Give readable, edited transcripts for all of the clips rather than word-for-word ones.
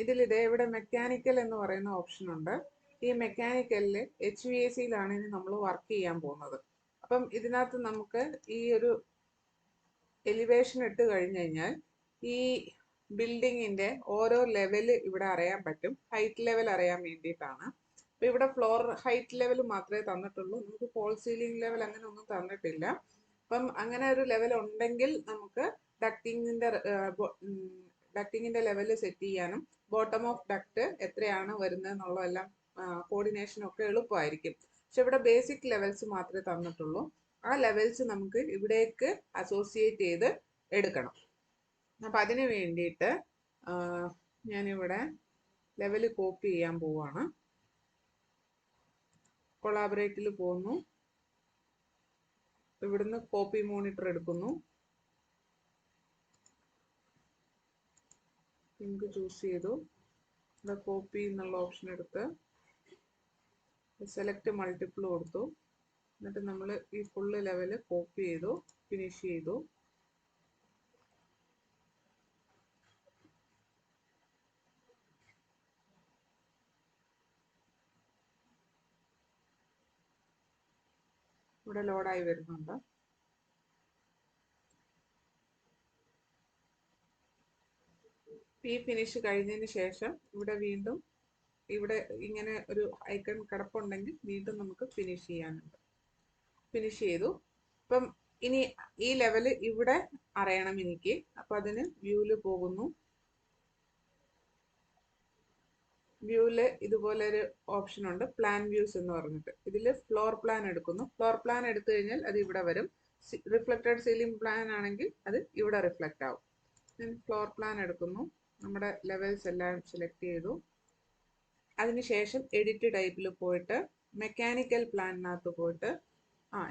ഇതിൽ ഇതേ ഇവിടെ മെക്കാനിക്കൽ എന്ന് പറയുന്ന ഓപ്ഷൻ ഉണ്ട്. ഈ മെക്കാനിക്കലിൽ HVAC-യിലാണ് ഇനി നമ്മൾ വർക്ക് ചെയ്യാൻ പോകുന്നത്. അപ്പം ഇതിനകത്ത് നമുക്ക് ഈ ഒരു എലിവേഷൻ ഇട്ട് കഴിഞ്ഞ് കഴിഞ്ഞാൽ ഈ ബിൽഡിങ്ങിന്റെ ഓരോ ലെവൽ ഇവിടെ അറിയാൻ പറ്റും. ഹൈറ്റ് ലെവൽ അറിയാൻ വേണ്ടിയിട്ടാണ്. അപ്പൊ ഇവിടെ ഫ്ലോർ ഹൈറ്റ് ലെവൽ മാത്രമേ തന്നിട്ടുള്ളൂ. നമുക്ക് ഫോൾ സീലിംഗ് ലെവൽ അങ്ങനെ ഒന്നും തന്നിട്ടില്ല. അപ്പം അങ്ങനെ ഒരു ലെവൽ ഉണ്ടെങ്കിൽ നമുക്ക് ഡക്റ്റിങ്ങിന്റെ ലെവൽ സെറ്റ് ചെയ്യാനും ബോട്ടം ഓഫ് ഡക്ട് എത്രയാണ് വരുന്നത് എന്നുള്ളതെല്ലാം കോർഡിനേഷനും ഒക്കെ എളുപ്പമായിരിക്കും. പക്ഷെ ഇവിടെ ബേസിക് ലെവൽസ് മാത്രമേ തന്നിട്ടുള്ളൂ. ആ ലെവൽസ് നമുക്ക് ഇവിടേക്ക് അസോസിയേറ്റ് ചെയ്ത് എടുക്കണം. അപ്പം അതിന് വേണ്ടിയിട്ട് ഞാനിവിടെ ലെവൽ കോപ്പി ചെയ്യാൻ പോവാണ്. കൊളാബറേറ്റിൽ പോകുന്നു. ഇവിടുന്ന് കോപ്പി മോണിറ്റർ എടുക്കുന്നു. പിങ്ക് ചൂസ് ചെയ്തു. ഇവിടെ കോപ്പി എന്നുള്ള ഓപ്ഷൻ എടുത്ത് സെലക്ട് മൾട്ടിപ്പിൾ കൊടുത്തു. എന്നിട്ട് നമ്മൾ ഈ ഫുള്ള് ലെവല് കോപ്പി ചെയ്തു, ഫിനിഷ് ചെയ്തു. ഇവിടെ ലോഡായി വരുന്നുണ്ട്. ഈ ഫിനിഷ് കഴിഞ്ഞതിന് ശേഷം ഇവിടെ വീണ്ടും ഇവിടെ ഇങ്ങനെ ഒരു ഐക്കൺ കിടപ്പുണ്ടെങ്കിൽ വീണ്ടും നമുക്ക് ഫിനിഷ് ചെയ്യാനുണ്ട്. ഫിനിഷ് ചെയ്തു. അപ്പം ഇനി ഈ ലെവല് ഇവിടെ അറിയണം എനിക്ക്. അപ്പം അതിന് വ്യൂവില് പോകുന്നു. വ്യൂവില് ഇതുപോലെ ഒരു ഓപ്ഷൻ ഉണ്ട്, പ്ലാൻ വ്യൂസ് എന്ന് പറഞ്ഞിട്ട്. ഇതിൽ ഫ്ലോർ പ്ലാൻ എടുക്കുന്നു. ഫ്ലോർ പ്ലാൻ എടുത്തു കഴിഞ്ഞാൽ അത് ഇവിടെ വരും. റിഫ്ലക്റ്റഡ് സീലിംഗ് പ്ലാൻ ആണെങ്കിൽ അത് ഇവിടെ റിഫ്ലക്റ്റ് ആവും. ഞാൻ ഫ്ലോർ പ്ലാൻ എടുക്കുന്നു. നമ്മുടെ ലെവൽസ് എല്ലാം സെലക്ട് ചെയ്തു. അതിനുശേഷം എഡിറ്റ് ടൈപ്പിൽ പോയിട്ട് മെക്കാനിക്കൽ പ്ലാനിനകത്ത് പോയിട്ട്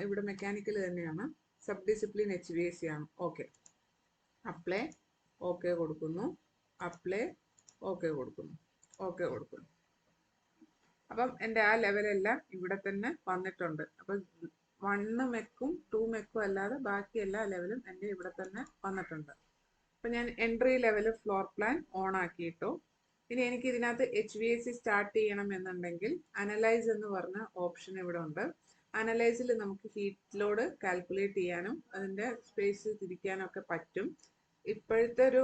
ഇവിടെ മെക്കാനിക്കൽ തന്നെയാണ്, സബ് ഡിസിപ്ലിൻ HVAC ആണ്. ഓക്കെ, അപ്ലൈ ഓക്കെ കൊടുക്കുന്നു. അപ്ലൈ ഓക്കെ കൊടുക്കുന്നു. ഓക്കെ കൊടുക്കുന്നു. അപ്പം എൻ്റെ ആ ലെവലെല്ലാം ഇവിടെ തന്നെ വന്നിട്ടുണ്ട്. അപ്പം 1 മെക്കും 2 മെക്കും അല്ലാതെ ബാക്കി എല്ലാ ലെവലും എൻ്റെ ഇവിടെ തന്നെ വന്നിട്ടുണ്ട്. അപ്പം ഞാൻ entry level floor plan on ആക്കിയിട്ടു. ഇനി എനിക്ക് ഇതിനകത്ത് HVAC സ്റ്റാർട്ട് ചെയ്യണം എന്നുണ്ടെങ്കിൽ അനലൈസ് എന്ന് പറഞ്ഞ ഓപ്ഷൻ ഇവിടെ ഉണ്ട്. അനലൈസിൽ നമുക്ക് ഹീറ്റ് ലോഡ് കാൽക്കുലേറ്റ് ചെയ്യാനും അതിൻ്റെ സ്പേസ് തിരിക്കാനും ഒക്കെ പറ്റും. ഇപ്പോഴത്തെ ഒരു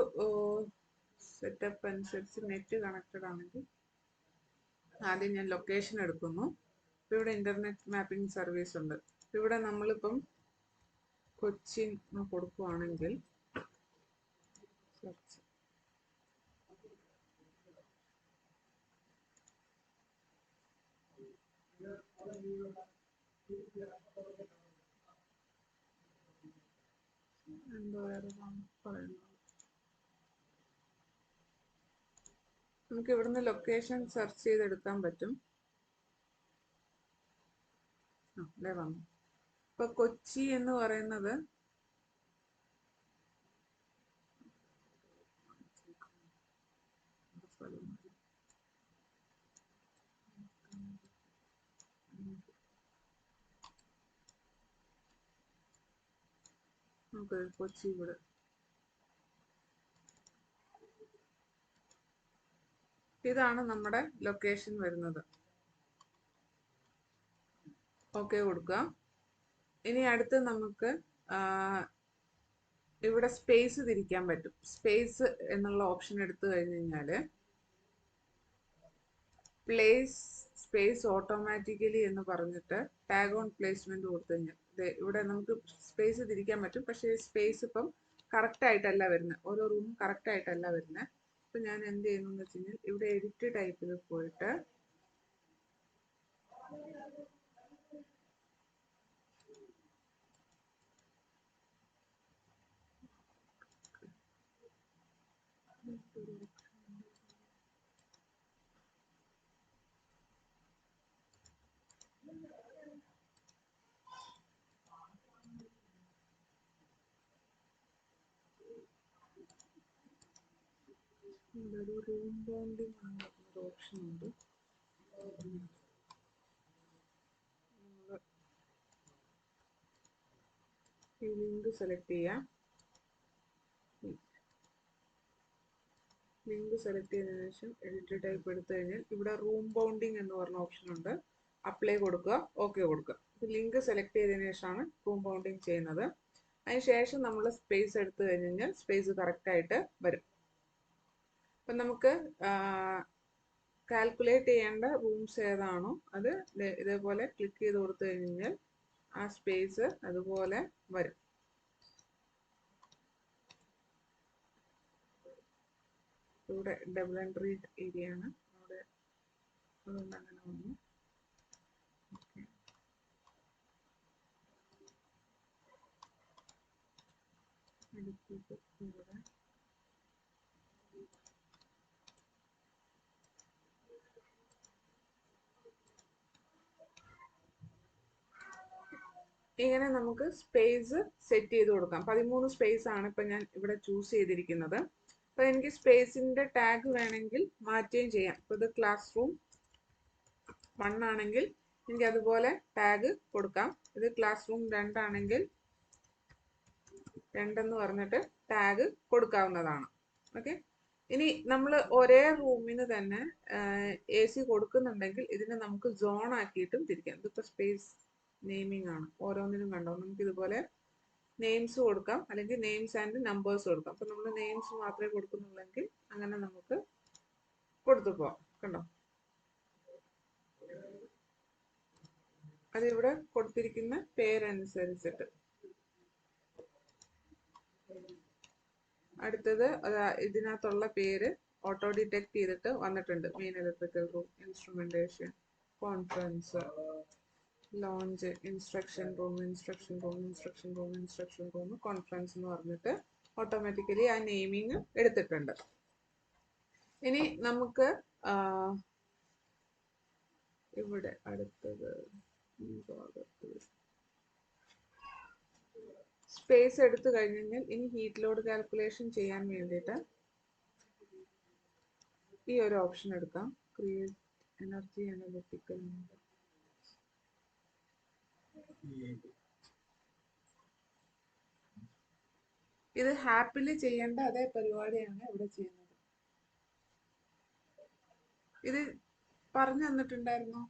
സെറ്റപ്പ് അനുസരിച്ച് നെറ്റ് കണക്റ്റഡ് ആണെങ്കിൽ ആദ്യം ഞാൻ ലൊക്കേഷൻ എടുക്കുന്നു. ഇപ്പം ഇവിടെ ഇന്റർനെറ്റ് മാപ്പിംഗ് സർവീസ് ഉണ്ട്. ഇവിടെ നമ്മളിപ്പം കൊച്ചി കൊടുക്കുവാണെങ്കിൽ സെർച്ച് എന്തോ പറയുന്നു. നമുക്ക് ഇവിടുന്ന് ലൊക്കേഷൻ സെർച്ച് ചെയ്തെടുക്കാൻ പറ്റും. അല്ലേ വന്നു. ഇപ്പൊ കൊച്ചി എന്ന് പറയുന്നത് നമുക്ക് കൊച്ചി ഇവിടെ ഇതാണ് നമ്മുടെ ലൊക്കേഷൻ വരുന്നത്. ഓക്കെ കൊടുക്കുക. ഇനി അടുത്ത് നമുക്ക് ഇവിടെ സ്പേസ് തിരിക്കാൻ പറ്റും. സ്പേസ് എന്നുള്ള ഓപ്ഷൻ എടുത്തു കഴിഞ്ഞ് കഴിഞ്ഞാൽ പ്ലേസ് സ്പേസ് ഓട്ടോമാറ്റിക്കലി എന്ന് പറഞ്ഞിട്ട് ടാഗ് ഓൺ പ്ലേസ്മെന്റ് കൊടുത്തു കഴിഞ്ഞാൽ ഇവിടെ നമുക്ക് സ്പേസ് തിരിക്കാൻ പറ്റും. പക്ഷേ സ്പേസ് ഇപ്പം കറക്റ്റ് ആയിട്ടല്ല വരുന്നത്. ഓരോ റൂമും കറക്റ്റ് ആയിട്ടല്ല വരുന്നത്. ഇപ്പം ഞാൻ എന്ത് ചെയ്യുന്നു എന്ന് വെച്ച് കഴിഞ്ഞാൽ ഇവിടെ എഡിറ്റ് ടൈപ്പിൽ പോയിട്ട് ഒരു റൂം ബോണ്ടിങ് ഒരു ഓപ്ഷൻ ഉണ്ട്. ഈ ലിങ്ക് സെലക്ട് ചെയ്യാം. ലിങ്ക് സെലക്ട് ചെയ്തതിനു ശേഷം എഡിറ്റ് ടൈപ്പ് എടുത്തു കഴിഞ്ഞാൽ ഇവിടെ റൂം ബൗണ്ടിങ് എന്ന് പറഞ്ഞ ഓപ്ഷൻ ഉണ്ട്. അപ്ലൈ കൊടുക്കുക, ഓക്കെ കൊടുക്കുക. ലിങ്ക് സെലക്ട് ചെയ്തതിനു ശേഷമാണ് റൂം ബൗണ്ടിങ് ചെയ്യുന്നത്. അതിനുശേഷം നമ്മൾ സ്പേസ് എടുത്തു കഴിഞ്ഞാൽ സ്പേസ് കറക്റ്റ് ആയിട്ട് വരും. അപ്പം നമുക്ക് കാൽക്കുലേറ്റ് ചെയ്യേണ്ട റൂംസ് ഏതാണോ അത് ഇതേപോലെ ക്ലിക്ക് ചെയ്ത് കൊടുത്തു കഴിഞ്ഞാൽ ആ സ്പേസ് അതുപോലെ വരും. ഇവിടെ ഡബിൾ എൻട്രി ഏരിയ ആണ്, അവിടെ അതുകൊണ്ട് അങ്ങനെ വന്നു. ഇവിടെ ഇങ്ങനെ നമുക്ക് സ്പേസ് സെറ്റ് ചെയ്ത് കൊടുക്കാം. 13 സ്പേസ് ആണ് ഇപ്പൊ ഞാൻ ഇവിടെ ചൂസ് ചെയ്തിരിക്കുന്നത്. അപ്പൊ എനിക്ക് സ്പേസിന്റെ ടാഗ് വേണമെങ്കിൽ മാറ്റുകയും ചെയ്യാം. ഇപ്പൊ ഇത് ക്ലാസ് റൂം 1 ആണെങ്കിൽ എനിക്ക് അതുപോലെ ടാഗ് കൊടുക്കാം. ഇത് ക്ലാസ് റൂം 2 ആണെങ്കിൽ 2 എന്ന് പറഞ്ഞിട്ട് ടാഗ് കൊടുക്കാവുന്നതാണ്. ഓക്കെ. ഇനി നമ്മൾ ഒരേ റൂമിന് തന്നെ AC കൊടുക്കുന്നുണ്ടെങ്കിൽ ഇതിനെ നമുക്ക് സോൺ ആക്കിയിട്ടും തിരിക്കാം. ഇതിപ്പോ സ്പേസ് നെയിമിംഗ് ആണ്. ഓരോന്നിനും കണ്ടോ, നമുക്ക് ഇതുപോലെ നെയിംസ് കൊടുക്കാം, അല്ലെങ്കിൽ നെയിംസ് ആൻഡ് നമ്പേഴ്സ് കൊടുക്കാം. അപ്പൊ നമ്മൾ നെയിംസ് മാത്രമേ കൊടുക്കുന്നുള്ളെങ്കിൽ അങ്ങനെ നമുക്ക് കൊടുത്തു പോവാം. കണ്ടോ, അതിവിടെ കൊടുത്തിരിക്കുന്ന പേരനുസരിച്ചിട്ട്. അടുത്തത് ഇതിനകത്തുള്ള പേര് ഓട്ടോ ഡിറ്റക്ട് ചെയ്തിട്ട് വന്നിട്ടുണ്ട്. Main electrical room, instrumentation, conference, launch, instruction room, instruction room, instruction room, instruction room, conference എന്ന് പറഞ്ഞിട്ട് ഓട്ടോമാറ്റിക്കലി ആ നെയിമിങ് എടുത്തിട്ടുണ്ട്. ഇനി നമുക്ക് ഇവിടെ അടുത്തത് ഈ ഭാഗത്ത് സ്പേസ് എടുത്തു കഴിഞ്ഞാൽ ഇനി ഹീറ്റ് ലോഡ് കാൽക്കുലേഷൻ ചെയ്യാൻ വേണ്ടിയിട്ട് ഈ ഒരു ഓപ്ഷൻ എടുക്കാം, ക്രിയേറ്റ് എനർജി അനലിറ്റിക്കൽ. ഇത് ഹാപ്പിലി ചെയ്യേണ്ട അതേ പരിപാടിയാണ് ഇവിടെ ചെയ്യുന്നത്. ഇത് പറഞ്ഞു തന്നിട്ടുണ്ടായിരുന്നോ?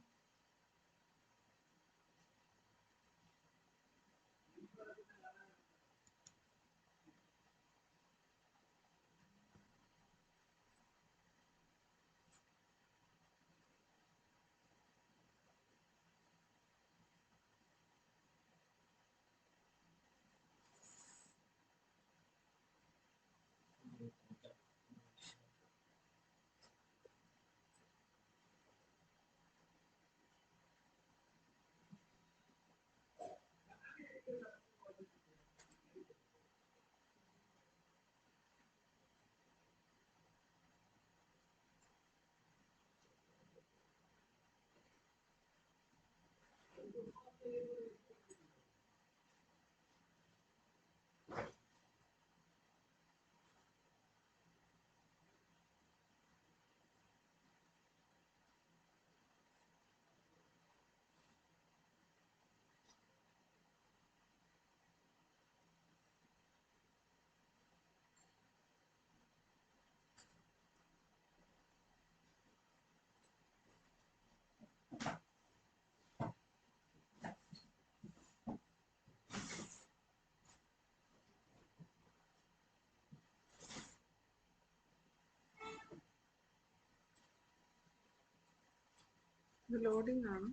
ഇത് ലോഡിംഗ് ആണ്,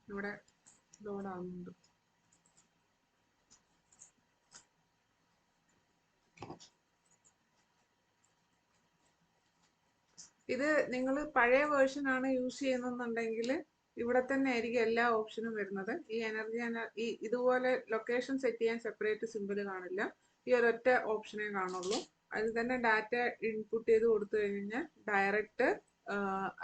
ഇവിടെ ലോഡ് ആവുന്നുണ്ട്. ഇത് നിങ്ങൾ പഴയ വേർഷൻ ആണ് യൂസ് ചെയ്യുന്നുണ്ടെങ്കിൽ ഇവിടെ തന്നെ ആയിരിക്കും എല്ലാ ഓപ്ഷനും വരുന്നത്. ഈ എനർജി ഈ ഇതുപോലെ ലൊക്കേഷൻ സെറ്റ് ചെയ്യാൻ സെപ്പറേറ്റ് സിമ്പിൾ കാണില്ല, ഈ ഒരൊറ്റ ഓപ്ഷനേ കാണുള്ളൂ. അതിൽ തന്നെ ഡാറ്റ ഇൻപുട്ട് ചെയ്ത് കൊടുത്തു കഴിഞ്ഞാൽ ഡയറക്റ്റ്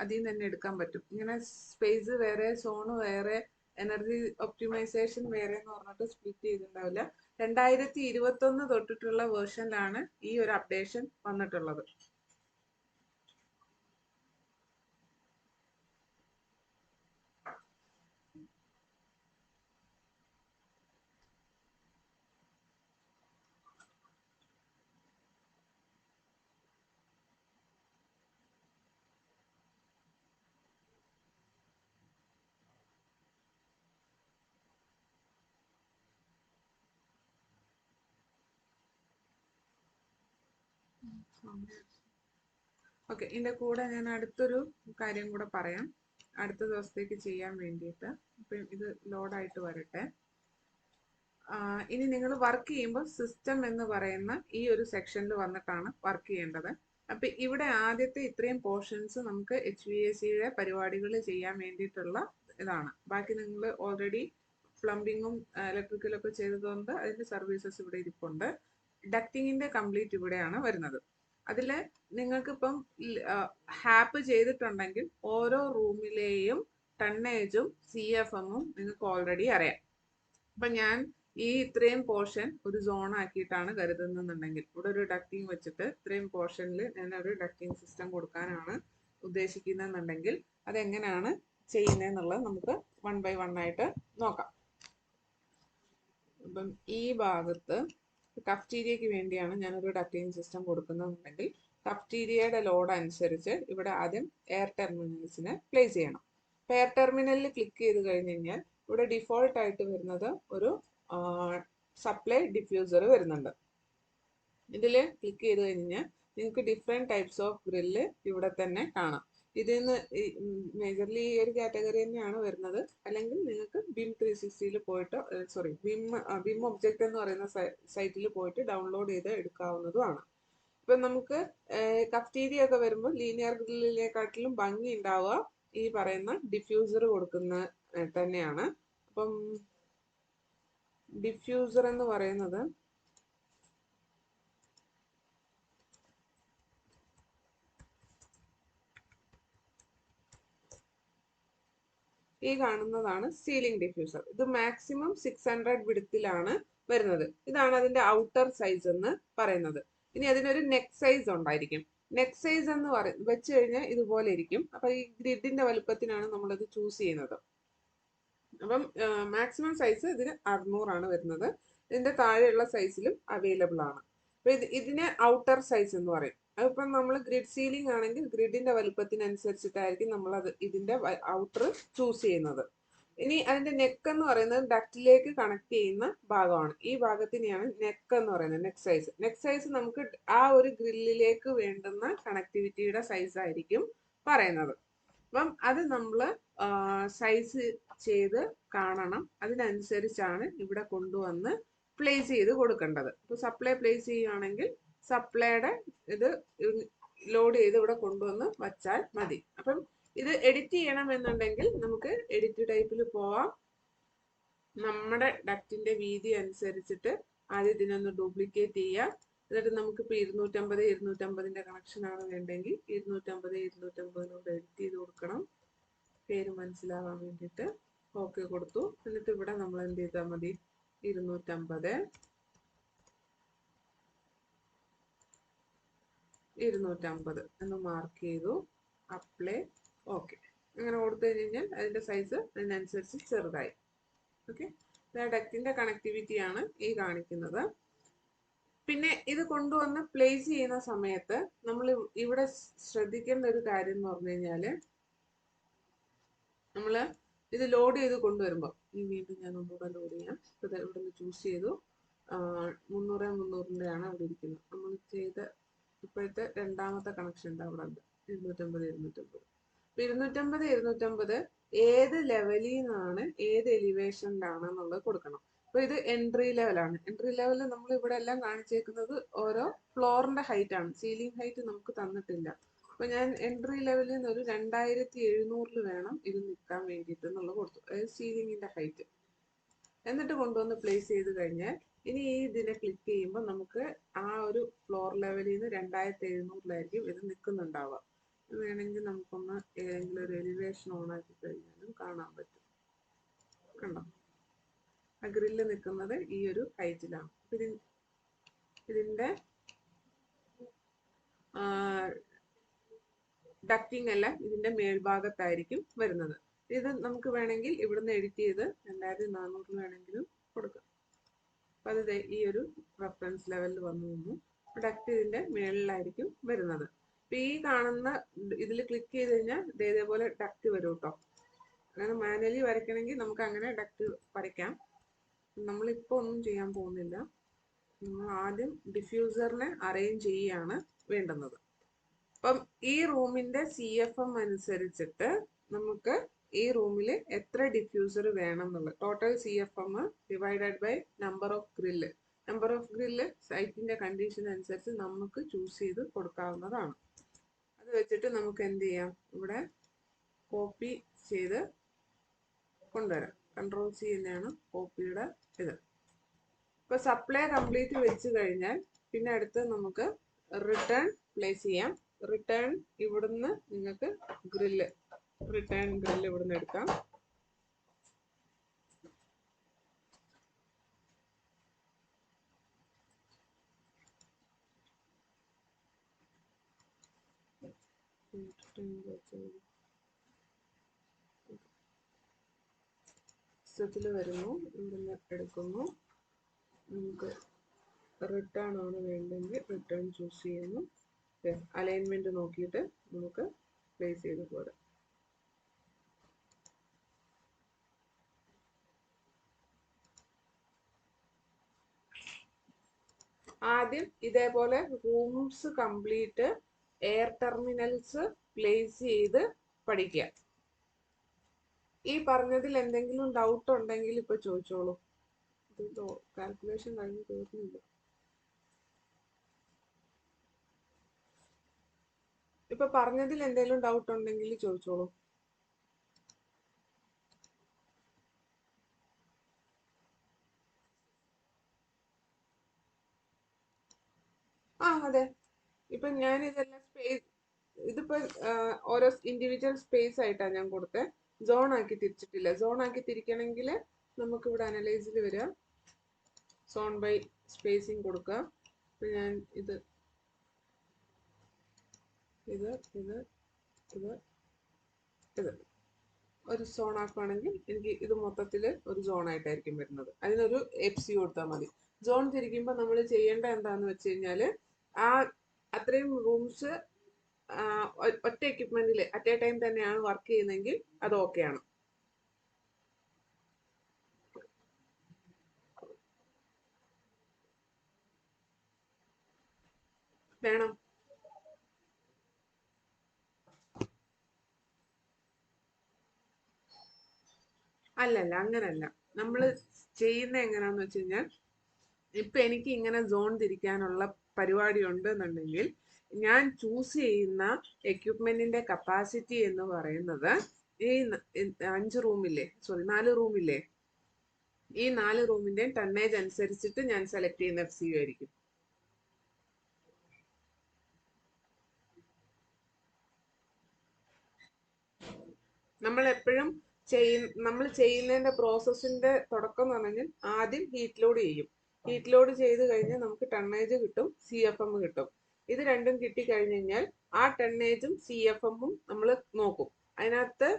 അതിൽ നിന്ന് തന്നെ എടുക്കാൻ പറ്റും. ഇങ്ങനെ സ്പേസ് വേറെ, സോണ് വേറെ, എനർജി ഒപ്റ്റിമൈസേഷൻ വേറെ എന്ന് പറഞ്ഞിട്ട് സ്പ്ലിറ്റ് ചെയ്തിട്ടുണ്ടാവില്ല. 2021 തൊട്ടിട്ടുള്ള വേർഷനിലാണ് ഈ ഒരു അപ്ഡേഷൻ വന്നിട്ടുള്ളത്. ഓക്കെ, ഇതിൻ്റെ കൂടെ ഞാൻ അടുത്തൊരു കാര്യം കൂടെ പറയാം, അടുത്ത ദിവസത്തേക്ക് ചെയ്യാൻ വേണ്ടിയിട്ട്. അപ്പം ഇത് ലോഡായിട്ട് വരട്ടെ. ഇനി നിങ്ങൾ വർക്ക് ചെയ്യുമ്പോൾ സിസ്റ്റം എന്ന് പറയുന്ന ഈ ഒരു സെക്ഷനിൽ വന്നിട്ടാണ് വർക്ക് ചെയ്യേണ്ടത്. അപ്പം ഇവിടെ ആദ്യത്തെ ഇത്രയും പോർഷൻസ് നമുക്ക് HVACയുടെ പരിപാടികൾ ചെയ്യാൻ വേണ്ടിയിട്ടുള്ള ഇതാണ്. ബാക്കി നിങ്ങൾ ഓൾറെഡി പ്ലംബിങ്ങും ഇലക്ട്രിക്കലൊക്കെ ചെയ്തതുകൊണ്ട് അതിൻ്റെ സർവീസസ് ഇവിടെ ഇരിപ്പുണ്ട്. ഡക്റ്റിങ്ങിൻ്റെ കംപ്ലീറ്റ് ഇവിടെയാണ് വരുന്നത്. അതിൽ നിങ്ങൾക്കിപ്പം ഹാപ്പ് ചെയ്തിട്ടുണ്ടെങ്കിൽ ഓരോ റൂമിലെയും ടണ്ണേജും CFM-ഉം നിങ്ങൾക്ക് ഓൾറെഡി അറിയാം. അപ്പം ഞാൻ ഈ ഇത്രയും പോർഷൻ ഒരു സോൺ ആക്കിയിട്ടാണ് കരുതുന്നുണ്ടെങ്കിൽ ഇവിടെ ഒരു ഡക്റ്റിംഗ് വെച്ചിട്ട് ഇത്രയും പോർഷനിൽ ഞാൻ ഒരു ഡക്റ്റിംഗ് സിസ്റ്റം കൊടുക്കാനാണ് ഉദ്ദേശിക്കുന്നതെന്നുണ്ടെങ്കിൽ അതെങ്ങനെയാണ് ചെയ്യുന്നതെന്നുള്ളത് നമുക്ക് 1 by 1 ആയിട്ട് നോക്കാം. അപ്പം ഈ ഭാഗത്ത് കഫ്റ്റീരിയയ്ക്ക് വേണ്ടിയാണ് ഞാനൊരു ഡക്റ്റിംഗ് സിസ്റ്റം കൊടുക്കുന്നതെന്നുണ്ടെങ്കിൽ കഫ്റ്റീരിയയുടെ ലോഡ് അനുസരിച്ച് ഇവിടെ ആദ്യം എയർ ടെർമിനൽസിനെ പ്ലേസ് ചെയ്യണം. അപ്പോൾ എയർ ടെർമിനലിൽ ക്ലിക്ക് ചെയ്ത് കഴിഞ്ഞ് കഴിഞ്ഞാൽ ഇവിടെ ഡിഫോൾട്ട് ആയിട്ട് വരുന്നത് ഒരു സപ്ലൈ ഡിഫ്യൂസർ വരുന്നുണ്ട്. ഇതിൽ ക്ലിക്ക് ചെയ്ത് കഴിഞ്ഞാൽ നിങ്ങൾക്ക് ഡിഫറെൻറ്റ് ടൈപ്സ് ഓഫ് ഗ്രില്ല് ഇവിടെ തന്നെ കാണാം. ഇതിൽ നിന്ന് മേജർലി ഈ ഒരു കാറ്റഗറി തന്നെയാണ് വരുന്നത്. അല്ലെങ്കിൽ നിങ്ങൾക്ക് BIM 360 പോയിട്ട് BIM ഒബ്ജക്റ്റ് എന്ന് പറയുന്ന സൈറ്റിൽ പോയിട്ട് ഡൗൺലോഡ് ചെയ്ത് എടുക്കാവുന്നതുമാണ്. ഇപ്പം നമുക്ക് കഫ്റ്റീരിയ ഒക്കെ വരുമ്പോൾ ലീനിയർ ഗ്രില്ലിനെക്കാട്ടിലും ഭംഗി ഉണ്ടാവുക ഈ പറയുന്ന ഡിഫ്യൂസർ കൊടുക്കുന്ന തന്നെയാണ്. അപ്പം ഡിഫ്യൂസർ എന്ന് പറയുന്നത് ഈ കാണുന്നതാണ് സീലിംഗ് ഡിഫ്യൂസർ. ഇത് മാക്സിമം 600 വിഡ്ത്തിലാണ് വരുന്നത്. ഇതാണ് അതിന്റെ ഔട്ടർ സൈസ് എന്ന് പറയുന്നത്. ഇനി അതിനൊരു നെക്ക് സൈസ് ഉണ്ടായിരിക്കും. നെക്ക് സൈസ് എന്ന് വെച്ച് കഴിഞ്ഞാൽ ഇതുപോലെ ഇരിക്കും. അപ്പൊ ഈ ഗ്രിഡിന്റെ വലുപ്പത്തിനാണ് നമ്മളത് ചൂസ് ചെയ്യുന്നത്. അപ്പം മാക്സിമം സൈസ് ഇതിന് 600 വരുന്നത്. ഇതിന്റെ താഴെയുള്ള സൈസിലും അവൈലബിൾ ആണ്. അപ്പൊ ഇതിന് ഔട്ടർ സൈസ് എന്ന് പറയും. അതിപ്പം നമ്മൾ ഗ്രിഡ് സീലിംഗ് ആണെങ്കിൽ ഗ്രിഡിന്റെ വലുപ്പത്തിനനുസരിച്ചിട്ടായിരിക്കും നമ്മൾ ഇതിന്റെ ഔട്ടർ ചൂസ് ചെയ്യുന്നത്. ഇനി അതിന്റെ നെക്ക് എന്ന് പറയുന്നത് ഡക്റ്റിലേക്ക് കണക്ട് ചെയ്യുന്ന ഭാഗമാണ്. ഈ ഭാഗത്തിനെയാണ് നെക്ക് എന്ന് പറയുന്നത്, നെക്ക് സൈസ്. നെക്ക് സൈസ് നമുക്ക് ആ ഒരു ഗ്രില്ലിലേക്ക് വേണ്ടുന്ന കണക്ടിവിറ്റിയുടെ സൈസ് ആയിരിക്കും പറയുന്നത്. അപ്പം അത് നമ്മൾ സൈസ് ചെയ്ത് കാണണം. അതിനനുസരിച്ചാണ് ഇവിടെ കൊണ്ടുവന്ന് പ്ലേസ് ചെയ്ത് കൊടുക്കേണ്ടത്. ഇപ്പോൾ സപ്ലൈ പ്ലേസ് ചെയ്യുകയാണെങ്കിൽ സപ്ലൈയുടെ ഇത് ലോഡ് ചെയ്ത് ഇവിടെ കൊണ്ടുവന്ന് വച്ചാൽ മതി. അപ്പം ഇത് എഡിറ്റ് ചെയ്യണമെന്നുണ്ടെങ്കിൽ നമുക്ക് എഡിറ്റ് ടൈപ്പിൽ പോവാം. നമ്മുടെ ഡക്റ്റിന്റെ വീതി അനുസരിച്ചിട്ട് ആദ്യം ഇതിനൊന്ന് ഡ്യൂപ്ലിക്കേറ്റ് ചെയ്യാം. എന്നിട്ട് നമുക്കിപ്പോൾ 250 250ന്റെ കണക്ഷനാണ് വേണ്ടെങ്കിൽ 250 എഡിറ്റ് ചെയ്ത് കൊടുക്കണം. പേര് മനസ്സിലാവാൻ വേണ്ടിയിട്ട് ഓക്കെ കൊടുത്തു. എന്നിട്ട് ഇവിടെ നമ്മൾ എന്ത് ചെയ്താൽ മതി, 250 എന്ന് മാർക്ക് ചെയ്തു. അപ്ലൈ ഓക്കെ അങ്ങനെ കൊടുത്തു കഴിഞ്ഞാൽ അതിന്റെ സൈസ് അതിനനുസരിച്ച് ചെറുതായി. ഓക്കെ, ഡക്റ്റിന്റെ കണക്ടിവിറ്റിയാണ് ഈ കാണിക്കുന്നത്. പിന്നെ ഇത് കൊണ്ടുവന്ന് പ്ലേസ് ചെയ്യുന്ന സമയത്ത് നമ്മൾ ഇവിടെ ശ്രദ്ധിക്കേണ്ട ഒരു കാര്യം എന്ന് പറഞ്ഞു കഴിഞ്ഞാൽ നമ്മൾ ഇത് ലോഡ് ചെയ്ത് കൊണ്ടുവരുമ്പോൾ വീണ്ടും ഞാൻ ഒന്നുകൂടെ ലോഡ് ചെയ്യാം. ഇവിടെ നിന്ന് ചൂസ് ചെയ്തു 300 അവിടെ ഇരിക്കുന്നത്. നമ്മൾ ചെയ്ത ഇപ്പോഴത്തെ രണ്ടാമത്തെ കണക്ഷൻ ഉണ്ട് അവിടെ ഉണ്ട് 250 250 ഏത് ലെവലിൽ നിന്നാണ് ഏത് എലിവേഷനിലാണ് എന്നുള്ളത് കൊടുക്കണം. അപ്പൊ ഇത് എൻട്രി ലെവലാണ്. എൻട്രി ലെവലിൽ നമ്മൾ ഇവിടെ എല്ലാം കാണിച്ചേക്കുന്നത് ഓരോ ഫ്ലോറിന്റെ ഹൈറ്റ് ആണ്. സീലിംഗ് ഹൈറ്റ് നമുക്ക് തന്നിട്ടില്ല. അപ്പൊ ഞാൻ എൻട്രി ലെവലിൽ നിന്ന് ഒരു 2700 വേണം ഇത് നിൽക്കാൻ വേണ്ടിയിട്ട് എന്നുള്ളത് കൊടുത്തു. അതായത് സീലിംഗിന്റെ ഹൈറ്റ്. എന്നിട്ട് കൊണ്ടുവന്ന് പ്ലേസ് ചെയ്ത് കഴിഞ്ഞാൽ ഇനി ഈ ഇതിനെ ക്ലിക്ക് ചെയ്യുമ്പോൾ നമുക്ക് ആ ഒരു ഫ്ലോർ ലെവലിൽ നിന്ന് 2700 ഇത് നിൽക്കുന്നുണ്ടാവുക. വേണമെങ്കിൽ നമുക്കൊന്ന് ഏതെങ്കിലും ഒരു എലിവേഷൻ ഓൺ ആക്കി കഴിഞ്ഞാലും കാണാൻ പറ്റും. കണ്ടോ, ആ ഗ്രില്ല് നിൽക്കുന്നത് ഈ ഒരു ഹൈറ്റിലാണ്. ഇതിന്റെ ഡക്റ്റിംഗ് എല്ലാം ഇതിന്റെ മേൽഭാഗത്തായിരിക്കും വരുന്നത്. ഇത് നമുക്ക് വേണമെങ്കിൽ ഇവിടുന്ന് എഡിറ്റ് ചെയ്ത് 2400 വേണമെങ്കിലും കൊടുക്കാം. അപ്പൊ അത് ഈ ഒരു റെഫറൻസ് ലെവലിൽ വന്നു. ഡക്റ്റ് ഇതിന്റെ മേളിലായിരിക്കും വരുന്നത്. അപ്പൊ ഈ കാണുന്ന ഇതിൽ ക്ലിക്ക് ചെയ്ത് കഴിഞ്ഞാൽ ഇതേപോലെ ഡക്റ്റ് വരും കേട്ടോ. അങ്ങനെ മാനുവലി വരയ്ക്കണമെങ്കിൽ നമുക്ക് അങ്ങനെ ഡക്റ്റ് വരയ്ക്കാം. നമ്മളിപ്പോൾ ഒന്നും ചെയ്യാൻ പോകുന്നില്ല. നമ്മൾ ആദ്യം ഡിഫ്യൂസറിനെ അറേഞ്ച് ചെയ്യുകയാണ്. വേണ്ടുന്നത്. അപ്പം ഈ റൂമിന്റെ CFM അനുസരിച്ചിട്ട് നമുക്ക് ഈ റൂമിൽ എത്ര ഡിഫ്യൂസർ വേണം എന്നുള്ളത് total CFM divided by number of grill. Number of grill സൈറ്റിന്റെ കണ്ടീഷൻ അനുസരിച്ച് നമുക്ക് ചൂസ് ചെയ്ത് കൊടുക്കാവുന്നതാണ്. അത് വെച്ചിട്ട് നമുക്ക് എന്ത് ചെയ്യാം, ഇവിടെ കോപ്പി ചെയ്ത് കൊണ്ടുവരാം. Ctrl+C തന്നെയാണ് കോപ്പിയുടെ ഇത്. ഇപ്പൊ സപ്ലൈ കംപ്ലീറ്റ് വെച്ച് കഴിഞ്ഞാൽ പിന്നെ അടുത്ത് നമുക്ക് റിട്ടേൺ പ്ലേസ് ചെയ്യാം. റിട്ടേൺ ഇവിടുന്ന് നിങ്ങൾക്ക് റിട്ടേൺ ഗ്രില്ല് ഇവിടുന്ന് എടുക്കാം. സിസ്റ്റത്തിൽ വരുന്നു, ഇവിടുന്ന് എടുക്കുന്നു. നമുക്ക് റിട്ടേൺ ആണ് വേണ്ടെങ്കിൽ റിട്ടേൺ ചൂസ് ചെയ്യുന്നു. അലൈൻമെന്റ് നോക്കിയിട്ട് നമുക്ക് പ്ലേസ് ചെയ്ത് പോരാം. ആദ്യം ഇതേപോലെ rooms complete air terminals place ചെയ്ത് പഠിക്കുക. ഈ പറഞ്ഞതിൽ എന്തെങ്കിലും ഡൗട്ട് ഉണ്ടെങ്കിൽ ഇപ്പൊ ചോദിച്ചോളൂ. ഇത് കാൽക്കുലേഷൻ കഴിഞ്ഞ് തീർന്നില്ല. ഇപ്പൊ പറഞ്ഞതിൽ എന്തെങ്കിലും ഡൗട്ട് ഉണ്ടെങ്കിൽ ചോദിച്ചോളൂ. അതെ, ഇപ്പൊ ഞാൻ ഇതെല്ലാം സ്പേസ് ഇതിപ്പോ ഓരോ ഇൻഡിവിജ്വൽ സ്പേസ് ആയിട്ടാണ് ഞാൻ കൊടുത്തത്. സോൺ ആക്കി തിരിച്ചിട്ടില്ല. സോൺ ആക്കി തിരിക്കണമെങ്കിൽ നമുക്ക് ഇവിടെ അനലൈസിൽ വരിക, സോൺ ബൈ സ്പേസിങ് കൊടുക്കുക. ഇപ്പൊ ഞാൻ ഇത് ഇത് ഇത് ഇത് ഇത് ഒരു സോൺ ആക്കുകയാണെങ്കിൽ എനിക്ക് ഇത് മൊത്തത്തിൽ ഒരു സോൺ ആയിട്ടായിരിക്കും വരുന്നത്. അതിനൊരു FC കൊടുത്താൽ മതി. സോൺ തിരിക്കുമ്പോൾ നമ്മൾ ചെയ്യേണ്ട എന്താന്ന് വെച്ച് കഴിഞ്ഞാൽ ആ അത്രയും റൂംസ് ഒറ്റ എക്യുപ്മെന്റിൽ അറ്റ് എ ടൈം തന്നെയാണ് വർക്ക് ചെയ്യുന്നതെങ്കിൽ അത് ഓക്കെയാണ്. വേണം അല്ലല്ല, അങ്ങനല്ല. നമ്മൾ ചെയ്യുന്ന എങ്ങനെയാന്ന് വെച്ച് കഴിഞ്ഞാൽ ഇപ്പൊ എനിക്ക് ഇങ്ങനെ സോൺ തിരിക്കാനുള്ള പരിപാടി ഉണ്ടെന്നുണ്ടെങ്കിൽ ഞാൻ ചൂസ് ചെയ്യുന്ന എക്യുപ്മെന്റിന്റെ കപ്പാസിറ്റി എന്ന് പറയുന്നത് ഈ 4 റൂമില്ലേ, ഈ 4 റൂമിന്റെ ടണ്ണേജ് അനുസരിച്ചിട്ട് ഞാൻ സെലക്ട് ചെയ്യുന്ന FCU ആയിരിക്കും. നമ്മൾ എപ്പോഴും നമ്മൾ ചെയ്യുന്നതിന്റെ പ്രോസസ്സിന്റെ തുടക്കം എന്ന് പറഞ്ഞാൽ ആദ്യം ഹീറ്റ് ലോഡ് ചെയ്യും. ഹീറ്റ് ലോഡ് ചെയ്ത് കഴിഞ്ഞാൽ നമുക്ക് ടണ്ണേജ് കിട്ടും, CFM കിട്ടും. ഇത് രണ്ടും കിട്ടിക്കഴിഞ്ഞ് കഴിഞ്ഞാൽ ആ ടണ്ണേജും CFM നമ്മൾ നോക്കും. അതിനകത്ത്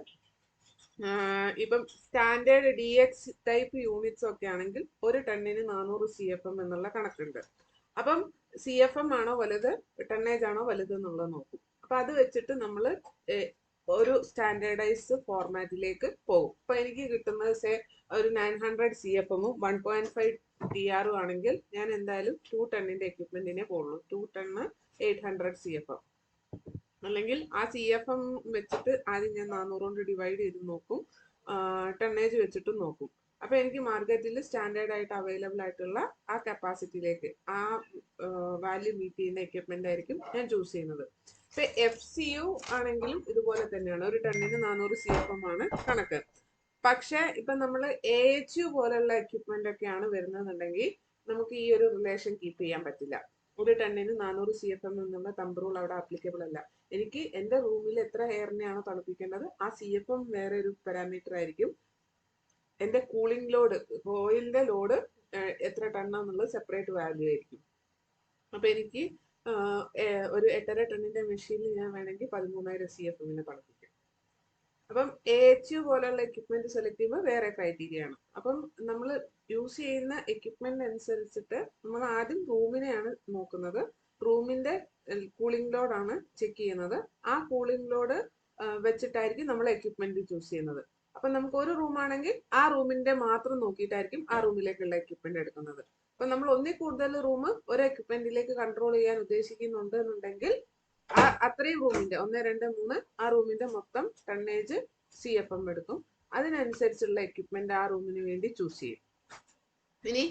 ഇപ്പം സ്റ്റാൻഡേർഡ് DX ടൈപ്പ് യൂണിറ്റ്സ് ഒക്കെ ആണെങ്കിൽ ഒരു ടണ്ണിന് 400 CFM എന്നുള്ള കണക്കുണ്ട്. അപ്പം CFM ആണോ വലുത്, ടണ്ണേജ് ആണോ വലുത് എന്നുള്ളത് നോക്കും. അപ്പൊ അത് വെച്ചിട്ട് നമ്മൾ ഒരു സ്റ്റാൻഡേർഡൈസ്ഡ് ഫോർമാറ്റിലേക്ക് പോകും. ഇപ്പൊ എനിക്ക് കിട്ടുന്നത് ഒരു 900 CFM 1.5 TR ആണെങ്കിൽ ഞാൻ എന്തായാലും 2 ടണ്ണിന്റെ എക്യുപ്മെന്റിനെ പോകുള്ളൂ. 2 ടണ്ണ് 800 CFM. അല്ലെങ്കിൽ ആ CFM വെച്ചിട്ട് ആദ്യം ഞാൻ 400 കൊണ്ട് ഡിവൈഡ് ചെയ്ത് നോക്കും, ടണ്ണേജ് വെച്ചിട്ടും നോക്കും. അപ്പൊ എനിക്ക് മാർക്കറ്റിൽ സ്റ്റാൻഡേർഡ് ആയിട്ട് അവൈലബിൾ ആയിട്ടുള്ള ആ കപ്പാസിറ്റിയിലേക്ക് ആ വാല്യൂ മീറ്റ് ചെയ്യുന്ന എക്യുപ്മെന്റ് ആയിരിക്കും ഞാൻ ചൂസ് ചെയ്യുന്നത്. ഇപ്പൊ FCU ആണെങ്കിലും ഇതുപോലെ തന്നെയാണ്, ഒരു ടണ്ണിന് 400 CFM ആണ് കണക്ക്. പക്ഷെ ഇപ്പൊ നമ്മൾ AHU പോലുള്ള എക്യുപ്മെന്റ് ഒക്കെയാണ് വരുന്നതെന്നുണ്ടെങ്കിൽ നമുക്ക് ഈ ഒരു റിലേഷൻ കീപ്പ് ചെയ്യാൻ പറ്റില്ല. ഒരു ടണ്ണിന് 400 CFM എന്നുള്ള തമ്പ് റൂൾ അവിടെ ആപ്ലിക്കബിൾ അല്ല. എനിക്ക് എന്റെ റൂമിൽ എത്ര എയറിനെയാണോ തണുപ്പിക്കേണ്ടത് ആ CFM വേറെ ഒരു പാരാമീറ്റർ ആയിരിക്കും. എന്റെ കൂളിംഗ് ലോഡ്, ഓയിലിന്റെ ലോഡ് എത്ര ടണ്ണാന്നുള്ളത് സെപ്പറേറ്റ് വാല്യൂ ആയിരിക്കും. അപ്പൊ എനിക്ക് ഒരു 8.5 ടണ്ണിന്റെ മെഷീനിൽ ഞാൻ വേണമെങ്കിൽ 13,000 CFM തണുപ്പിക്കും. അപ്പം AHU പോലുള്ള എക്യുപ്മെന്റ് സെലക്ട് ചെയ്യുമ്പോൾ വേറെ ക്രൈറ്റീരിയ ആണ്. അപ്പം നമ്മൾ യൂസ് ചെയ്യുന്ന എക്യുപ്മെന്റ് അനുസരിച്ചിട്ട് നമ്മൾ ആദ്യം റൂമിനെയാണ് നോക്കുന്നത്. റൂമിന്റെ കൂളിംഗ് ലോഡ് ആണ് ചെക്ക് ചെയ്യുന്നത്. ആ കൂളിംഗ് ലോഡ് വെച്ചിട്ടായിരിക്കും നമ്മൾ എക്യുപ്മെന്റ് ചൂസ് ചെയ്യുന്നത്. അപ്പൊ നമുക്ക് ഒരു റൂം ആണെങ്കിൽ ആ റൂമിന്റെ മാത്രം നോക്കിയിട്ടായിരിക്കും ആ റൂമിലേക്കുള്ള എക്യുപ്മെന്റ് എടുക്കുന്നത്. അപ്പൊ നമ്മൾ ഒന്നിൽ കൂടുതൽ റൂം ഒരു എക്യുപ്മെന്റിലേക്ക് കൺട്രോൾ ചെയ്യാൻ ഉദ്ദേശിക്കുന്നുണ്ട് എന്നുണ്ടെങ്കിൽ അത്രയും റൂമിന്റെ 1, 2, 3 ആ റൂമിന്റെ മൊത്തം ടണ്ണേജ് CFM എടുക്കും. അതിനനുസരിച്ചുള്ള എക്യുപ്മെന്റ് ആ റൂമിന് വേണ്ടി ചൂസ് ചെയ്യും. ഇനി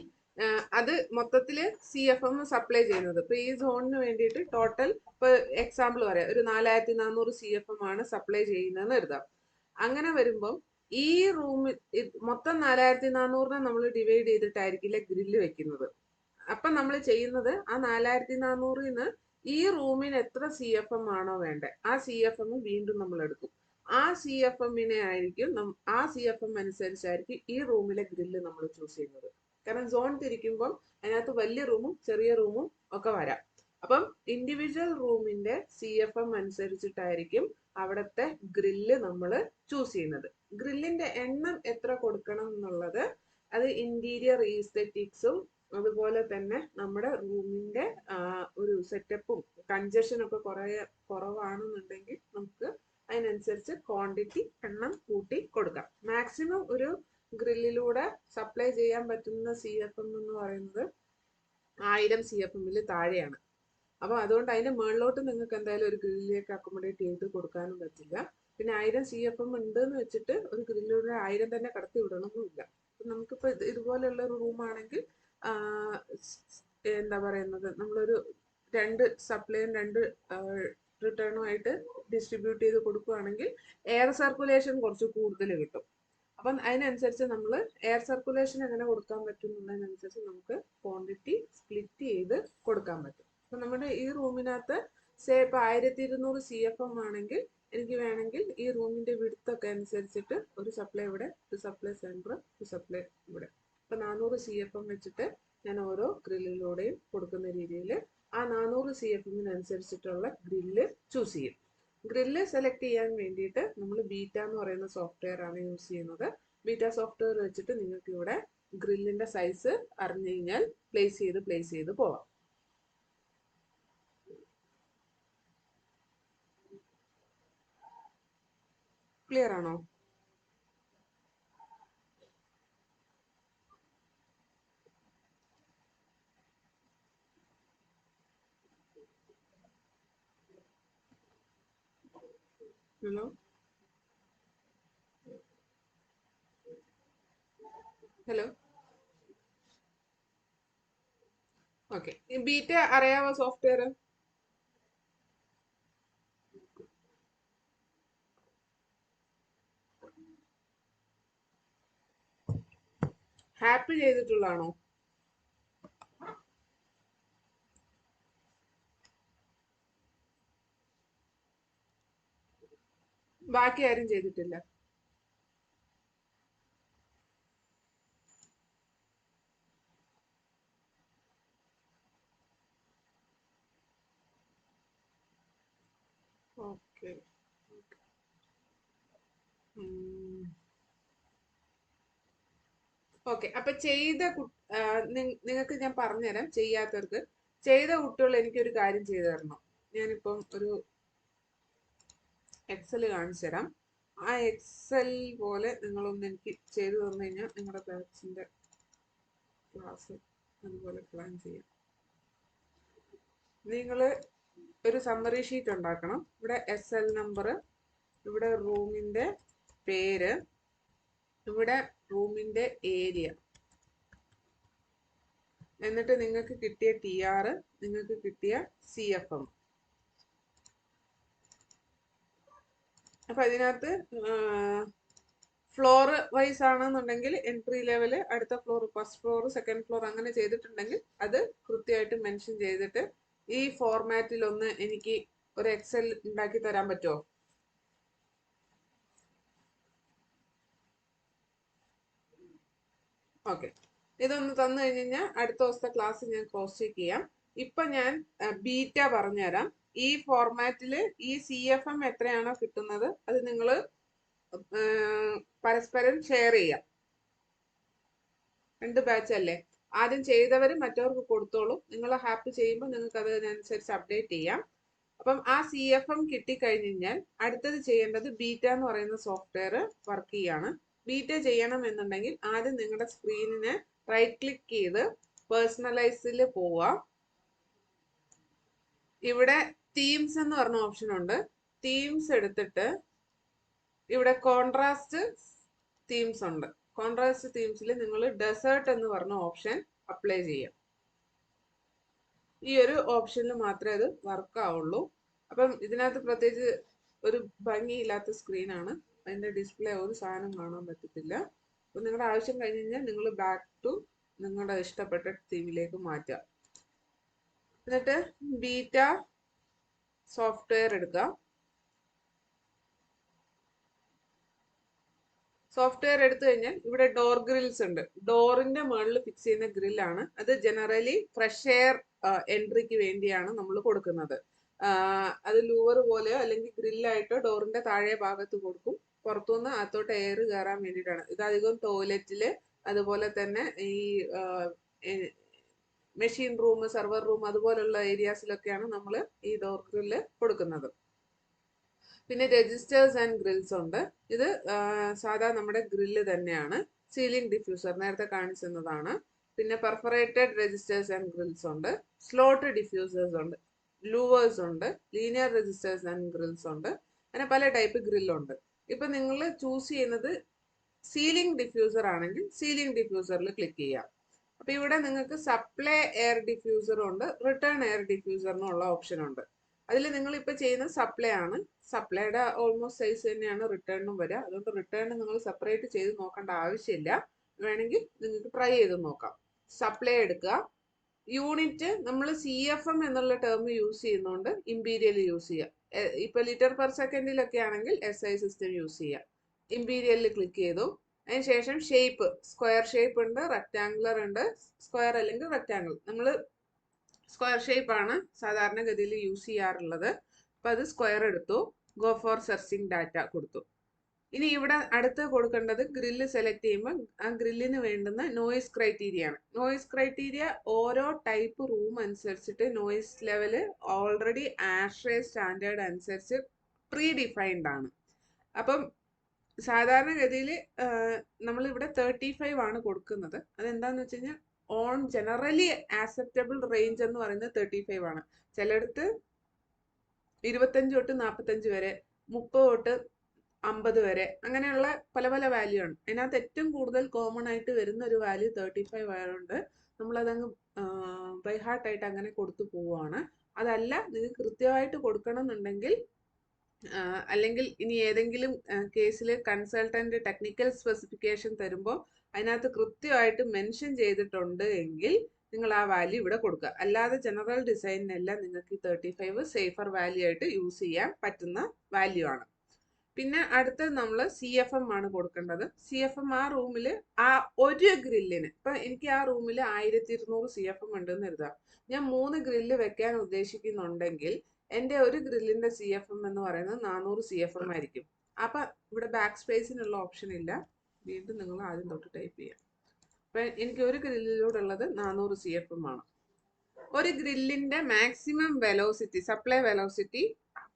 അത് മൊത്തത്തില് CFM സപ്ലൈ ചെയ്യുന്നത് ഇപ്പൊ ഈ സോണിന് വേണ്ടിയിട്ട് ടോട്ടൽ ഇപ്പൊ എക്സാമ്പിൾ പറയാം, ഒരു 4400 CFM ആണ് സപ്ലൈ ചെയ്യുന്നതെന്ന് കരുതാം. അങ്ങനെ വരുമ്പം ഈ റൂമിൽ മൊത്തം 4400 നമ്മൾ ഡിവൈഡ് ചെയ്തിട്ടായിരിക്കില്ല ഗ്രില്ല് വെക്കുന്നത്. അപ്പൊ നമ്മൾ ചെയ്യുന്നത് ആ 4400 ഈ റൂമിന് എത്ര CFM ആണോ വേണ്ടത് ആ CFM വീണ്ടും നമ്മൾ എടുക്കും. ആ CFM ആയിരിക്കും ആ CFM അനുസരിച്ചായിരിക്കും ഈ റൂമിലെ ഗ്രില്ല് നമ്മൾ ചൂസ് ചെയ്യുന്നത്. കാരണം സോൺ തിരിക്കുമ്പോൾ അതിനകത്ത് വലിയ റൂമും ചെറിയ റൂമും ഒക്കെ വരാം. അപ്പം ഇൻഡിവിജ്വൽ റൂമിന്റെ CFM അനുസരിച്ചിട്ടായിരിക്കും അവിടുത്തെ ഗ്രില്ല് നമ്മൾ ചൂസ് ചെയ്യുന്നത്. ഗ്രില്ലിന്റെ എണ്ണം എത്ര കൊടുക്കണം എന്നുള്ളത് അത് ഇന്റീരിയർ ഈസ്തെറ്റിക്സും അതുപോലെ തന്നെ നമ്മുടെ റൂമിന്റെ ഒരു സെറ്റപ്പും കൺജഷൻ ഒക്കെ കുറവാണെന്നുണ്ടെങ്കിൽ നമുക്ക് അതിനനുസരിച്ച് ക്വാണ്ടിറ്റി എണ്ണം കൂട്ടി കൊടുക്കാം. മാക്സിമം ഒരു ഗ്രില്ലിലൂടെ സപ്ലൈ ചെയ്യാൻ പറ്റുന്ന CFM എന്ന് പറയുന്നത് 1000 CFM താഴെയാണ്. അപ്പൊ അതുകൊണ്ട് അതിന്റെ മുകളിലോട്ട് നിങ്ങൾക്ക് എന്തായാലും ഒരു ഗ്രില്ലിലേക്ക് അക്കോമഡേറ്റ് ചെയ്ത് കൊടുക്കാനും പറ്റില്ല. പിന്നെ 1000 CFM ഉണ്ട് എന്ന് വെച്ചിട്ട് ഒരു ഗ്രില്ലിലൂടെ 1000 തന്നെ കടത്തി വിടണമെന്നില്ല. നമുക്കിപ്പോ ഇതുപോലെയുള്ള ഒരു റൂമാണെങ്കിൽ എന്താ പറയുന്നത്, നമ്മളൊരു 2 സപ്ലൈയും 2 റിട്ടേണും ആയിട്ട് ഡിസ്ട്രിബ്യൂട്ട് ചെയ്ത് കൊടുക്കുകയാണെങ്കിൽ എയർ സർക്കുലേഷൻ കുറച്ച് കൂടുതൽ കിട്ടും. അപ്പം അതിനനുസരിച്ച് നമ്മൾ എയർ സർക്കുലേഷൻ എങ്ങനെ കൊടുക്കാൻ പറ്റും എന്നുള്ളതിനനുസരിച്ച് നമുക്ക് ക്വാണ്ടിറ്റി സ്പ്ലിറ്റ് ചെയ്ത് കൊടുക്കാൻ പറ്റും. അപ്പൊ നമ്മുടെ ഈ റൂമിനകത്ത് ഇപ്പൊ 1200 CFM ആണെങ്കിൽ എനിക്ക് വേണമെങ്കിൽ ഈ റൂമിന്റെ വിഡ്ത്തൊക്കെ അനുസരിച്ചിട്ട് ഒരു സപ്ലൈ ഇവിടെ, ഒരു സപ്ലൈ സെന്റർ, ഒരു സപ്ലൈ ഇവിടെ, ഇപ്പൊ 400 CFM വെച്ചിട്ട് ഞാൻ ഓരോ ഗ്രില്ലിലൂടെയും കൊടുക്കുന്ന രീതിയിൽ ആ 400 CFM അനുസരിച്ചിട്ടുള്ള ഗ്രില്ല് ചൂസ് ചെയ്യും. ഗ്രില്ല് സെലക്ട് ചെയ്യാൻ വേണ്ടിയിട്ട് നമ്മൾ ബീറ്റ എന്ന് പറയുന്ന സോഫ്റ്റ്വെയർ ആണ് യൂസ് ചെയ്യുന്നത്. ബീറ്റ സോഫ്റ്റ്വെയർ വെച്ചിട്ട് നിങ്ങൾക്ക് ഇവിടെ ഗ്രില്ലിന്റെ സൈസ് അറിഞ്ഞു കഴിഞ്ഞാൽ പ്ലേസ് ചെയ്ത് പോവാം. ക്ലിയർ ആണോ? Hello hello okay. ബീറ്റ അറിയാവോ സോഫ്റ്റ്വെയർ? ഹാപ്പി ചെയ്തിട്ടുള്ളതാണോ? ബാക്കി ആരും ചെയ്തിട്ടില്ല? ഓക്കെ. ഓക്കെ. അപ്പൊ നിങ്ങൾക്ക് ഞാൻ പറഞ്ഞുതരാം. ചെയ്യാത്തവർക്ക്, ചെയ്ത കുട്ടികൾ എനിക്കൊരു കാര്യം ചെയ്തു തരണം. ഞാനിപ്പം ഒരു എക്സൽ കാണിച്ചു തരാം. ആ എക്സൽ പോലെ നിങ്ങളൊന്ന് എനിക്ക് ചെയ്തു തന്നു കഴിഞ്ഞാൽ നിങ്ങളുടെ ബാച്ചിന്റെ ക്ലാസ് അതുപോലെ പ്ലാൻ ചെയ്യാം. നിങ്ങൾ ഒരു സമ്മറി ഷീറ്റ് ഉണ്ടാക്കണം. ഇവിടെ SL നമ്പർ, ഇവിടെ റൂമിന്റെ പേര്, ഇവിടെ റൂമിന്റെ ഏരിയ, എന്നിട്ട് നിങ്ങൾക്ക് കിട്ടിയ TR, നിങ്ങൾക്ക് കിട്ടിയ CFM. അപ്പൊ അതിനകത്ത് ഫ്ലോർ വൈസ് ആണെന്നുണ്ടെങ്കിൽ എൻട്രി ലെവല്, അടുത്ത floor, first floor, second floor അങ്ങനെ ചെയ്തിട്ടുണ്ടെങ്കിൽ അത് കൃത്യമായിട്ട് മെൻഷൻ ചെയ്തിട്ട് ഈ ഫോർമാറ്റിൽ ഒന്ന് എനിക്ക് ഒരു എക്സൽ ഉണ്ടാക്കി തരാൻ പറ്റുമോ? ഓക്കെ. ഇതൊന്ന് തന്നു കഴിഞ്ഞ് കഴിഞ്ഞാൽ അടുത്ത ദിവസത്തെ ക്ലാസ് ഞാൻ ക്രോസ് ചെക്ക് ചെയ്യാം. ഇപ്പൊ ഞാൻ ബീറ്റ പറഞ്ഞുതരാം. ഈ ഫോർമാറ്റില് ഈ CFM എത്രയാണോ കിട്ടുന്നത് അത് നിങ്ങൾ പരസ്പരം ഷെയർ ചെയ്യാം. 2 ബാച്ച് അല്ലേ? ആദ്യം ചെയ്തവർ മറ്റവർക്ക് കൊടുത്തോളൂ. നിങ്ങൾ ഹാപ്പി ചെയ്യുമ്പോൾ നിങ്ങൾക്ക് അതിനനുസരിച്ച് അപ്ഡേറ്റ് ചെയ്യാം. അപ്പം ആ CFM കിട്ടിക്കഴിഞ്ഞ് കഴിഞ്ഞാൽ അടുത്തത് ചെയ്യേണ്ടത് ബീറ്റ എന്ന് പറയുന്ന സോഫ്റ്റ്വെയർ വർക്ക് ചെയ്യാണ്. ബീറ്റ ചെയ്യണം എന്നുണ്ടെങ്കിൽ ആദ്യം നിങ്ങളുടെ സ്ക്രീനിനെ റൈറ്റ് ക്ലിക്ക് ചെയ്ത് പേഴ്സണലൈസിൽ പോവുക. ഇവിടെ തീംസ് എന്ന് പറഞ്ഞ ഓപ്ഷൻ ഉണ്ട്. തീംസ് എടുത്തിട്ട് ഇവിടെ കോൺട്രാസ്റ്റ് തീംസ് ഉണ്ട്. കോൺട്രാസ്റ്റ് തീംസിൽ നിങ്ങൾ ഡെസേർട്ട് എന്ന് പറഞ്ഞ ഓപ്ഷൻ അപ്ലൈ ചെയ്യാം. ഈ ഒരു ഓപ്ഷനിൽ മാത്രമേ അത് വർക്ക് ആവുള്ളൂ. അപ്പം ഇതിനകത്ത് പ്രത്യേകിച്ച് ഒരു ഭംഗിയില്ലാത്ത സ്ക്രീനാണ്. അതിന്റെ ഡിസ്പ്ലേ ഒരു സാധനം കാണാൻ പറ്റത്തില്ല. അപ്പം നിങ്ങളുടെ ആവശ്യം കഴിഞ്ഞ് കഴിഞ്ഞാൽ നിങ്ങൾ ബാക്ക് ടു നിങ്ങളുടെ ഇഷ്ടപ്പെട്ട തീമിലേക്ക് മാറ്റുക. എന്നിട്ട് ബീറ്റ സോഫ്റ്റ്വെയർ എടുക്കുക. സോഫ്റ്റ്വെയർ എടുത്തു കഴിഞ്ഞാൽ ഇവിടെ ഡോർ ഗ്രിൽസ് ഉണ്ട്. ഡോറിന്റെ മുകളിൽ ഫിക്സ് ചെയ്യുന്ന ഗ്രില്ലാണ്. അത് ജനറലി ഫ്രഷ് എയർ എൻട്രിക്ക് വേണ്ടിയാണ് നമ്മൾ കൊടുക്കുന്നത്. അത് ലൂവർ പോലെയോ അല്ലെങ്കിൽ ഗ്രില്ലായിട്ടോ ഡോറിന്റെ താഴെ ഭാഗത്ത് കൊടുക്കും. പുറത്തുനിന്ന് അകത്തോട്ട് എയർ കയറാൻ വേണ്ടിയിട്ടാണ്. ഇത് അധികം ടോയ്ലറ്റില്, അതുപോലെ തന്നെ ഈ മെഷീൻ റൂം, സെർവർ റൂം അതുപോലുള്ള ഏരിയാസിലൊക്കെയാണ് നമ്മൾ ഈ ഡോർ ഗ്രില്ല് കൊടുക്കുന്നത്. പിന്നെ രജിസ്റ്റേഴ്സ് ആൻഡ് ഗ്രിൽസ് ഉണ്ട്. ഇത് സാധാ നമ്മുടെ ഗ്രില്ല് തന്നെയാണ്. സീലിംഗ് ഡിഫ്യൂസർ നേരത്തെ കാണിച്ചതാണ്. പിന്നെ പെർഫറേറ്റഡ് രജിസ്റ്റേഴ്സ് ആൻഡ് ഗ്രിൽസ് ഉണ്ട്. സ്ലോട്ട് ഡിഫ്യൂസേഴ്സ് ഉണ്ട്. ലൂവേഴ്സ് ഉണ്ട്. ലീനിയർ രജിസ്റ്റേഴ്സ് ആൻഡ് ഗ്രിൽസ് ഉണ്ട്. അങ്ങനെ പല ടൈപ്പ് ഗ്രില്ലുണ്ട്. ഇപ്പൊ നിങ്ങൾ ചൂസ് ചെയ്യുന്നത് സീലിംഗ് ഡിഫ്യൂസർ ആണെങ്കിൽ സീലിംഗ് ഡിഫ്യൂസറിൽ ക്ലിക്ക് ചെയ്യാം. അപ്പൊ ഇവിടെ നിങ്ങൾക്ക് സപ്ലൈ എയർ ഡിഫ്യൂസറും ഉണ്ട്, റിട്ടേൺ എയർ ഡിഫ്യൂസറിനുള്ള ഓപ്ഷൻ ഉണ്ട്. അതിൽ നിങ്ങൾ ഇപ്പൊ ചെയ്യുന്നത് സപ്ലൈ ആണ്. സപ്ലൈയുടെ ഓൾമോസ്റ്റ് സൈസ് തന്നെയാണ് റിട്ടേണിനും വരിക. അതുകൊണ്ട് റിട്ടേണിന് നിങ്ങൾ സെപ്പറേറ്റ് ചെയ്ത് നോക്കേണ്ട ആവശ്യമില്ല. വേണമെങ്കിൽ നിങ്ങൾക്ക് ട്രൈ ചെയ്ത് നോക്കാം. സപ്ലൈ എടുക്കുക. യൂണിറ്റ് നമ്മൾ CFM എന്നുള്ള ടേം യൂസ് ചെയ്യുന്നതുകൊണ്ട് ഇമ്പീരിയൽ യൂസ് ചെയ്യുക. ഇപ്പൊ ലിറ്റർ പെർ സെക്കൻഡിലൊക്കെ ആണെങ്കിൽ SI സിസ്റ്റം യൂസ് ചെയ്യുക. ഇമ്പീരിയലിൽ ക്ലിക്ക് ചെയ്തു. അതിനുശേഷം ഷേപ്പ്, സ്ക്വയർ ഷേപ്പ് ഉണ്ട്, റെക്ടാങ്കുലർ ഉണ്ട്. സ്ക്വയർ അല്ലെങ്കിൽ റെക്ടാങ്കിൾ, നമ്മൾ സ്ക്വയർ ഷേപ്പ് ആണ് സാധാരണഗതിയിൽ യൂസ് ചെയ്യാറുള്ളത്. അപ്പൊ അത് സ്ക്വയർ എടുത്തു. ഗോ ഫോർ സെർച്ചിങ് ഡാറ്റ കൊടുത്തു. ഇനി ഇവിടെ അടുത്ത് കൊടുക്കേണ്ടത് ഗ്രില്ല് സെലക്ട് ചെയ്യുമ്പോൾ ആ ഗ്രില്ലിന് വേണ്ടുന്ന നോയിസ് ക്രൈറ്റീരിയ ആണ്. നോയിസ് ക്രൈറ്റീരിയ ഓരോ ടൈപ്പ് റൂം അനുസരിച്ചിട്ട് നോയിസ് ലെവല് ഓൾറെഡി ആഷ്റേ സ്റ്റാൻഡേർഡ് അനുസരിച്ച് പ്രീ ഡിഫൈൻഡ് ആണ്. അപ്പം സാധാരണഗതിയിൽ നമ്മളിവിടെ 35 ആണ് കൊടുക്കുന്നത്. അതെന്താന്ന് വെച്ച് കഴിഞ്ഞാൽ ഓൺ ജനറലി ആക്സെപ്റ്റബിൾ റേഞ്ച് എന്ന് പറയുന്നത് 35 ആണ്. ചിലടത്ത് 25 തൊട്ട് 45 വരെ, 30 തൊട്ട് 50 വരെ, അങ്ങനെയുള്ള പല പല വാല്യൂ ആണ്. അതിനകത്ത് ഏറ്റവും കൂടുതൽ കോമൺ ആയിട്ട് വരുന്ന ഒരു വാല്യൂ 35 ആയതുകൊണ്ട് നമ്മളതങ്ങ് ബൈ ഹാർട്ട് ആയിട്ട് അങ്ങനെ കൊടുത്തു പോവുകയാണ്. അതല്ല, നിങ്ങൾക്ക് കൃത്യമായിട്ട് കൊടുക്കണം എന്നുണ്ടെങ്കിൽ, അല്ലെങ്കിൽ ഇനി ഏതെങ്കിലും കേസിൽ കൺസൾട്ടന്റ് ടെക്നിക്കൽ സ്പെസിഫിക്കേഷൻ തരുമ്പോൾ അതിനകത്ത് കൃത്യമായിട്ട് മെൻഷൻ ചെയ്തിട്ടുണ്ട് എങ്കിൽ നിങ്ങൾ ആ വാല്യൂ ഇവിടെ കൊടുക്കുക. അല്ലാതെ ജനറൽ ഡിസൈനിനെല്ലാം നിങ്ങൾക്ക് ഈ 35 സേഫർ വാല്യൂ ആയിട്ട് യൂസ് ചെയ്യാൻ പറ്റുന്ന വാല്യൂ ആണ്. പിന്നെ അടുത്തത് നമ്മൾ CFM ആണ് കൊടുക്കേണ്ടത്. CFM ആ റൂമിൽ ആ ഒരു ഗ്രില്ലിന്, ഇപ്പൊ എനിക്ക് ആ റൂമിൽ 1200 CFM ഉണ്ടെന്ന് കരുതാം. ഞാൻ 3 ഗ്രില്ല് വെക്കാൻ ഉദ്ദേശിക്കുന്നുണ്ടെങ്കിൽ എൻ്റെ ഒരു ഗ്രില്ലിന്റെ CFM എന്ന് പറയുന്നത് 400 CFM ആയിരിക്കും. അപ്പൊ ഇവിടെ ബാക്ക് സ്പേസിനുള്ള ഓപ്ഷൻ ഇല്ല. വീണ്ടും നിങ്ങൾ ആദ്യം തൊട്ട് ടൈപ്പ് ചെയ്യാം. അപ്പൊ എനിക്ക് ഒരു ഗ്രില്ലിലൂടെ ഉള്ളത് 400 CFM ആണ്. ഒരു ഗ്രില്ലിന്റെ മാക്സിമം വെലോസിറ്റി, സപ്ലൈ വെലോസിറ്റി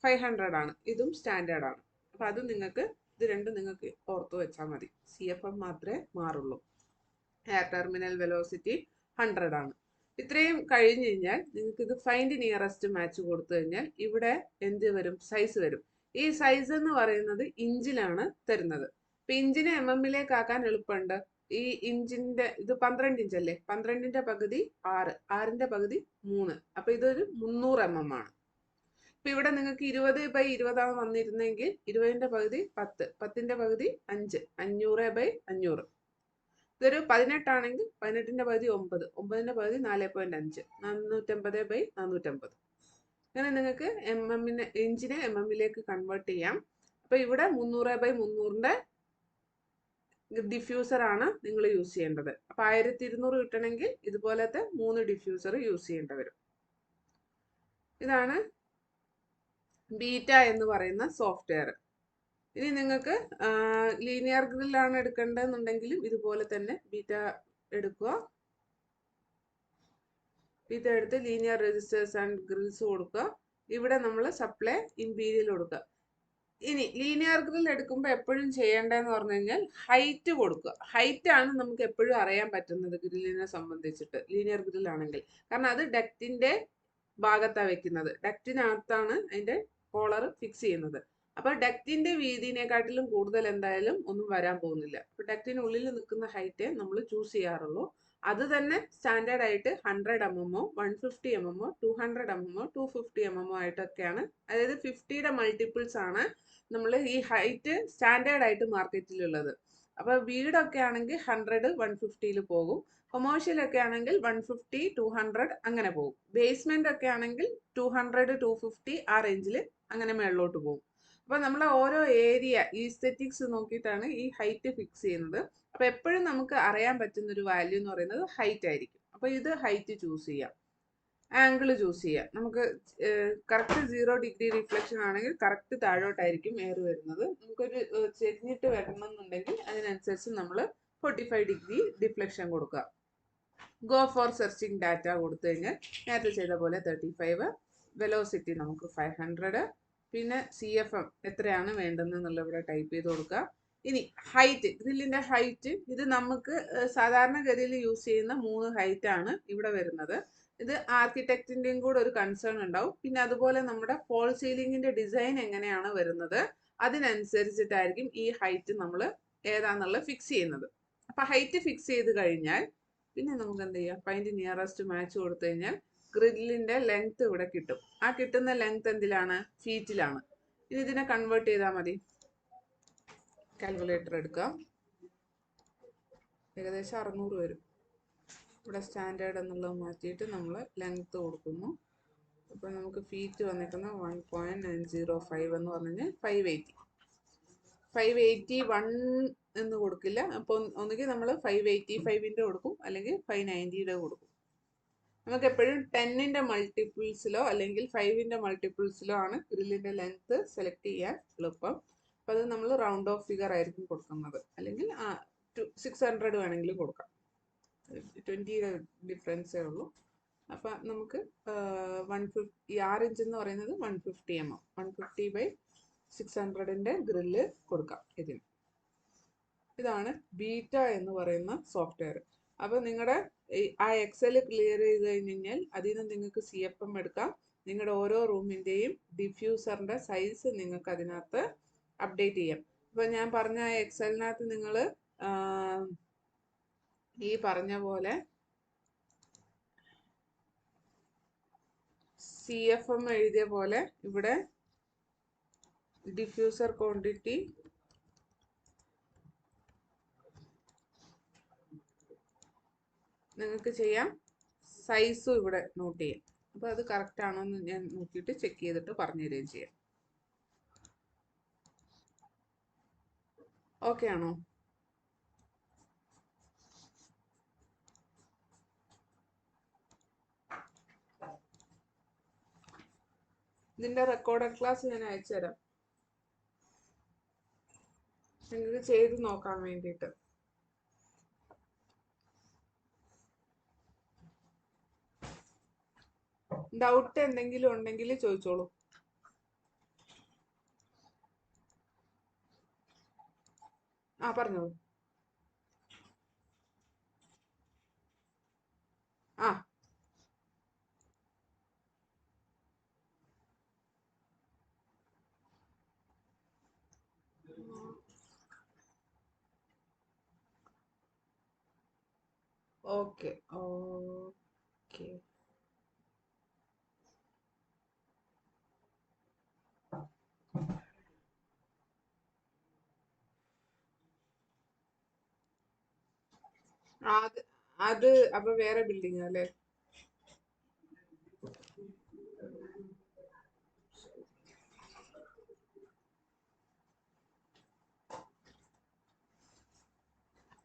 500 ആണ്. ഇതും സ്റ്റാൻഡേർഡ് ആണ്. അപ്പൊ അത് നിങ്ങൾക്ക്, ഇത് രണ്ടും നിങ്ങൾക്ക് ഓർത്തു വെച്ചാൽ മതി. CFM മാത്രമേ മാറുള്ളൂ. എയർ ടെർമിനൽ വെലോസിറ്റി 100 ആണ്. ഇത്രയും കഴിഞ്ഞ് കഴിഞ്ഞാൽ നിങ്ങൾക്ക് ഇത് ഫൈൻഡ് നിയറസ്റ്റ് മാച്ച് കൊടുത്തു കഴിഞ്ഞാൽ ഇവിടെ എന്ത് വരും? സൈസ് വരും. ഈ സൈസ് എന്ന് പറയുന്നത് ഇഞ്ചിലാണ് തരുന്നത്. ഇപ്പൊ ഇഞ്ചിനെ MM ആക്കാൻ എളുപ്പമുണ്ട്. ഈ ഇഞ്ചിന്റെ ഇത് 12 ഇഞ്ച് അല്ലേ? 12ന്റെ പകുതി 6, 6ന്റെ പകുതി 3. അപ്പൊ ഇതൊരു 300 mm ആണ്. ഇപ്പൊ ഇവിടെ നിങ്ങൾക്ക് 20/20 ആണ് വന്നിരുന്നെങ്കിൽ 20ന്റെ പകുതി 10, 10ന്റെ പകുതി 5, 500/500. ഇതൊരു 18 ആണെങ്കിൽ 18ന്റെ പകുതി 9, 9ന്റെ പകുതി 4.5, 450/450. അങ്ങനെ നിങ്ങൾക്ക് ഇഞ്ചിനെ MM കൺവേർട്ട് ചെയ്യാം. അപ്പൊ ഇവിടെ 300/300ന്റെ ഡിഫ്യൂസർ ആണ് നിങ്ങൾ യൂസ് ചെയ്യേണ്ടത്. അപ്പൊ 1200 കിട്ടണമെങ്കിൽ ഇതുപോലത്തെ 3 ഡിഫ്യൂസർ യൂസ് ചെയ്യേണ്ടി വരും. ഇതാണ് ബീറ്റ എന്ന് പറയുന്ന സോഫ്റ്റ്വെയർ. ഇനി നിങ്ങൾക്ക് ലീനിയർ ഗ്രില്ലാണ് എടുക്കേണ്ടതെന്നുണ്ടെങ്കിലും ഇതുപോലെ തന്നെ ബീറ്റ എടുക്കുക. ബീറ്റ എടുത്ത് ലീനിയർ രജിസ്റ്റേഴ്സ് ആൻഡ് ഗ്രിൽസ് കൊടുക്കുക. ഇവിടെ നമ്മൾ സപ്ലൈ ഇമ്പീരിയൽ കൊടുക്കുക. ഇനി ലീനിയർ ഗ്രിൽ എടുക്കുമ്പോൾ എപ്പോഴും ചെയ്യേണ്ടതെന്ന് പറഞ്ഞു കഴിഞ്ഞാൽ ഹൈറ്റ് കൊടുക്കുക. ഹൈറ്റ് ആണ് നമുക്ക് എപ്പോഴും അറിയാൻ പറ്റുന്നത് ഗ്രില്ലിനെ സംബന്ധിച്ചിട്ട്, ലീനിയർ ഗ്രിൽ ആണെങ്കിൽ. കാരണം അത് ഡക്റ്റിന്റെ ഭാഗത്താണ് വെക്കുന്നത്, ഡക്റ്റിനകത്താണ് അതിന്റെ കോളർ ഫിക്സ് ചെയ്യുന്നത്. അപ്പൊ ഡക്റ്റിന്റെ വീതിനെക്കാട്ടിലും കൂടുതൽ എന്തായാലും ഒന്നും വരാൻ പോകുന്നില്ല. അപ്പൊ ഡക്റ്റിനുള്ളിൽ നിൽക്കുന്ന ഹൈറ്റേ നമ്മൾ ചൂസ് ചെയ്യാറുള്ളൂ. അത് തന്നെ സ്റ്റാൻഡേർഡ് ആയിട്ട് 100 mm 150 mm 200 mm 250 mm ആയിട്ടൊക്കെയാണ്. അതായത് 50യുടെ മൾട്ടിപ്പിൾസ് ആണ് നമ്മൾ ഈ ഹൈറ്റ് സ്റ്റാൻഡേർഡ് ആയിട്ട് മാർക്കറ്റിലുള്ളത്. അപ്പൊ വീടൊക്കെ ആണെങ്കിൽ 100 150 പോകും. കൊമേഴ്ഷ്യൽ ഒക്കെ ആണെങ്കിൽ 150 200 അങ്ങനെ പോകും. ബേസ്മെന്റ് ഒക്കെ ആണെങ്കിൽ 200 250 ആ റേഞ്ചിൽ അങ്ങനെ മേളിലോട്ട് പോകും. അപ്പൊ നമ്മൾ ഓരോ ഏരിയ ഈസ്തെറ്റിക്സ് നോക്കിയിട്ടാണ് ഈ ഹൈറ്റ് ഫിക്സ് ചെയ്യുന്നത്. അപ്പൊ എപ്പോഴും നമുക്ക് അറിയാൻ പറ്റുന്ന ഒരു വാല്യൂ എന്ന് പറയുന്നത് ഹൈറ്റ് ആയിരിക്കും. അപ്പൊ ഇത് ഹൈറ്റ് ചൂസ് ചെയ്യാം. ആംഗിൾ ചൂസ് ചെയ്യാം. നമുക്ക് കറക്റ്റ് 0 ഡിഗ്രി റിഫ്ലക്ഷൻ ആണെങ്കിൽ കറക്റ്റ് താഴോട്ടായിരിക്കും എയർ വരുന്നത്. നമുക്കൊരു ചെരിഞ്ഞിട്ട് വരണം എന്നുണ്ടെങ്കിൽ അതിനനുസരിച്ച് നമ്മൾ 45 ഡിഗ്രി ഡിഫ്ലക്ഷൻ കൊടുക്കുക. ഗോ ഫോർ സെർച്ചിങ് ഡാറ്റ കൊടുത്തു കഴിഞ്ഞാൽ നേരത്തെ ചെയ്ത പോലെ 35, വെലോസിറ്റി നമുക്ക് 500, പിന്നെ CFM എത്രയാണ് വേണ്ടതെന്നുള്ള ഇവിടെ ടൈപ്പ് ചെയ്ത് കൊടുക്കുക. ഇനി ഹൈറ്റ്, ഗ്രില്ലിന്റെ ഹൈറ്റ് ഇത് നമുക്ക് സാധാരണഗതിയിൽ യൂസ് ചെയ്യുന്ന 3 ഹൈറ്റ് ആണ് ഇവിടെ വരുന്നത്. ഇത് ആർക്കിടെക്റ്റിന്റെയും കൂടെ ഒരു കൺസേൺ ഉണ്ടാവും. പിന്നെ അതുപോലെ നമ്മുടെ ഫോൾ സീലിംഗിന്റെ ഡിസൈൻ എങ്ങനെയാണ് വരുന്നത് അതിനനുസരിച്ചിട്ടായിരിക്കും ഈ ഹൈറ്റ് നമ്മൾ ഏതാന്നുള്ള ഫിക്സ് ചെയ്യുന്നത്. അപ്പൊ ഹൈറ്റ് ഫിക്സ് ചെയ്ത് കഴിഞ്ഞാൽ പിന്നെ നമുക്ക് എന്ത് ചെയ്യാം, ഫൈൻഡ് നിയറസ്റ്റ് മാച്ച് കൊടുത്തു കഴിഞ്ഞാൽ ഗ്രില്ലിന്റെ ലെങ്ത് ഇവിടെ കിട്ടും. ആ കിട്ടുന്ന ലെങ്ത് എന്തിലാണ്? ഫീറ്റിലാണ്. ഇനി ഇതിനെ കൺവേർട്ട് ചെയ്താൽ മതി. കാൽക്കുലേറ്റർ എടുക്കാം. ഏകദേശം 600 വരും. ഇവിടെ സ്റ്റാൻഡേർഡ് എന്നുള്ളത് മാറ്റിയിട്ട് നമ്മൾ ലെങ്ത് കൊടുക്കുന്നു. അപ്പോൾ നമുക്ക് ഫീറ്റ് വന്നിരിക്കുന്ന 1.905 എന്ന് പറഞ്ഞു കഴിഞ്ഞാൽ 580. 581 എന്ന് കൊടുക്കില്ല. അപ്പോൾ ഒന്നുകിൽ നമ്മൾ 585ന്റെ കൊടുക്കും, അല്ലെങ്കിൽ 590യുടെ കൊടുക്കും. നമുക്ക് എപ്പോഴും 10ന്റെ മൾട്ടിപ്പിൾസിലോ അല്ലെങ്കിൽ 5ന്റെ മൾട്ടിപ്പിൾസിലോ ആണ് ഗ്രില്ലിന്റെ ലെങ്ത് സെലക്ട് ചെയ്യാൻ എളുപ്പം. അപ്പം അത് നമ്മൾ റൗണ്ട് ഓഫ് ഫിഗർ ആയിരിക്കും കൊടുക്കുന്നത്. അല്ലെങ്കിൽ 600 വേണമെങ്കിലും കൊടുക്കാം. 20യുടെ ഡിഫറൻസേ ഉള്ളൂ. അപ്പം നമുക്ക് 150 6 ഇഞ്ച് എന്ന് പറയുന്നത് 150 mm 150/600ന്റെ ഗ്രില്ല് കൊടുക്കാം ഇതിന്. ഇതാണ് ബീറ്റ എന്ന് പറയുന്ന സോഫ്റ്റ്വെയർ. അപ്പോൾ നിങ്ങളുടെ ആ എക്സൽ ക്ലിയർ ചെയ്ത് കഴിഞ്ഞ് കഴിഞ്ഞാൽ അതിൽ നിന്ന് നിങ്ങൾക്ക് CFM എടുക്കാം. നിങ്ങളുടെ ഓരോ റൂമിൻ്റെയും ഡിഫ്യൂസറിൻ്റെ സൈസ് നിങ്ങൾക്ക് അതിനകത്ത് അപ്ഡേറ്റ് ചെയ്യാം. ഇപ്പോൾ ഞാൻ പറഞ്ഞ എക്സലിനകത്ത് നിങ്ങൾ ഈ പറഞ്ഞ പോലെ CFM എഴുതിയ പോലെ ഇവിടെ ഡിഫ്യൂസർ ക്വാണ്ടിറ്റി നിങ്ങൾക്ക് ചെയ്യാം. സൈസും ഇവിടെ നോട്ട് ചെയ്യാം. അപ്പോൾ അത് കറക്റ്റ് ആണോ എന്ന് ഞാൻ നോക്കിയിട്ട് ചെക്ക് ചെയ്തിട്ട് പറഞ്ഞു തരികയും ചെയ്യാം. ഓക്കെ ആണോ? ഇതിന്റെ റെക്കോർഡഡ് ക്ലാസ് ഞാൻ അയച്ചു തരാം, നിങ്ങൾക്ക് ചെയ്ത് നോക്കാൻ വേണ്ടിയിട്ട്. ഡൗട്ട് എന്തെങ്കിലും ഉണ്ടെങ്കിൽ ചോദിച്ചോളൂ. പറഞ്ഞോളൂ. Okay okay. അത് അപ്പൊ വേറെ ബിൽഡിംഗ് അല്ലേ?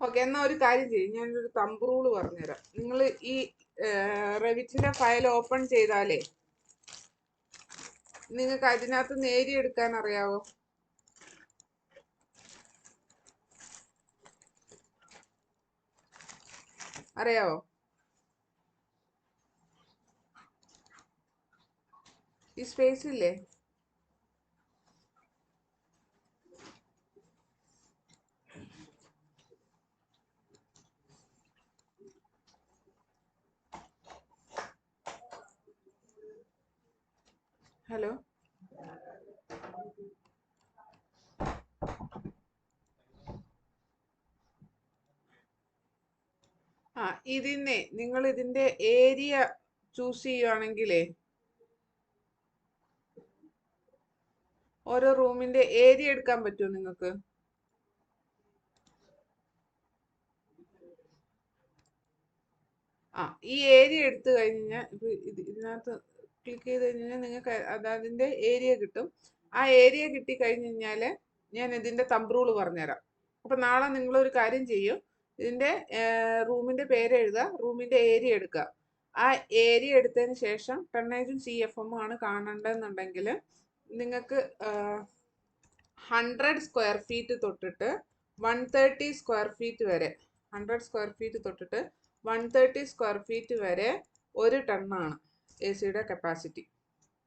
ഓക്കെ, എന്നാ ഒരു കാര്യം ചെയ്യും, ഞാനൊരു തമ്പ് റൂള് പറഞ്ഞുതരാം. നിങ്ങൾ ഈ റെവിറ്റിന്റെ ഫയൽ ഓപ്പൺ ചെയ്താലേ നിങ്ങൾക്ക് അതിനകത്ത് നേരിയെടുക്കാൻ അറിയാവോ? അറിയാവോ? ഈ സ്പേസ് ഇല്ലേ, ഹലോ. ആ നിങ്ങൾ ഇതിന്റെ ഏരിയ ചൂസ് ചെയ്യുവാണെങ്കിലേ ഓരോ റൂമിന്റെ ഏരിയ എടുക്കാൻ പറ്റുമോ നിങ്ങൾക്ക്? ആ ഈ ഏരിയ എടുത്തു കഴിഞ്ഞാൽ ഇതിനകത്ത് ക്ലിക്ക് ചെയ്ത് കഴിഞ്ഞാൽ നിങ്ങൾക്ക് അതിന്റെ ഏരിയ കിട്ടും. ആ ഏരിയ കിട്ടി കഴിഞ്ഞ് കഴിഞ്ഞാൽ ഞാൻ ഇതിന്റെ തമ്പ് റൂള് പറഞ്ഞുതരാം. അപ്പൊ നാളെ നിങ്ങൾ ഒരു കാര്യം ചെയ്യും, ഇതിന്റെ റൂമിന്റെ പേര് എഴുതുക, റൂമിന്റെ ഏരിയ എടുക്കുക. ആ ഏരിയ എടുത്തതിന് ശേഷം ടണ്ണേജും CFM ആണ് കാണണ്ടെന്നുണ്ടെങ്കിൽ നിങ്ങൾക്ക് 100 സ്ക്വയർ ഫീറ്റ് തൊട്ടിട്ട് 130 സ്ക്വയർ ഫീറ്റ് വരെ 100 സ്ക്വയർ ഫീറ്റ് തൊട്ടിട്ട് 130 സ്ക്വയർ ഫീറ്റ് വരെ 1 ടണ്ണാണ് AC കപ്പാസിറ്റി.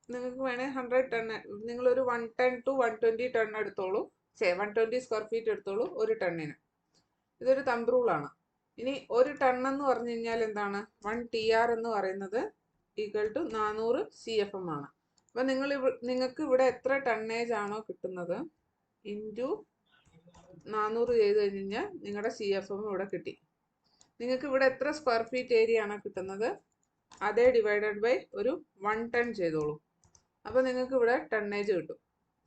നിങ്ങൾക്ക് വേണേൽ 100 ടൺ, നിങ്ങളൊരു 110 to 120 ടൺ എടുത്തോളൂ, 120 സ്ക്വയർ ഫീറ്റ് എടുത്തോളൂ 1 ടണ്ണിന്. ഇതൊരു തമ്പ് റൂളാണ്. ഇനി 1 ടൺ എന്ന് പറഞ്ഞു കഴിഞ്ഞാൽ എന്താണ്? 1 TR എന്ന് പറയുന്നത് ഈക്വൽ ടു 400 CFM ആണ്. അപ്പൊ നിങ്ങൾക്ക് ഇവിടെ എത്ര ടണ്ണേജ് ആണോ കിട്ടുന്നത് ഇൻറ്റു 400 ചെയ്ത് കഴിഞ്ഞ് കഴിഞ്ഞാൽ നിങ്ങളുടെ CFM ഇവിടെ കിട്ടി. നിങ്ങൾക്ക് ഇവിടെ എത്ര സ്ക്വയർ ഫീറ്റ് ഏരിയ ആണോ കിട്ടുന്നത് അതേ ഡിവൈഡഡ് ബൈ ഒരു 1 ടൺ ചെയ്തോളൂ. അപ്പോൾ നിങ്ങൾക്ക് ഇവിടെ ടണ്ണേജ് കിട്ടും.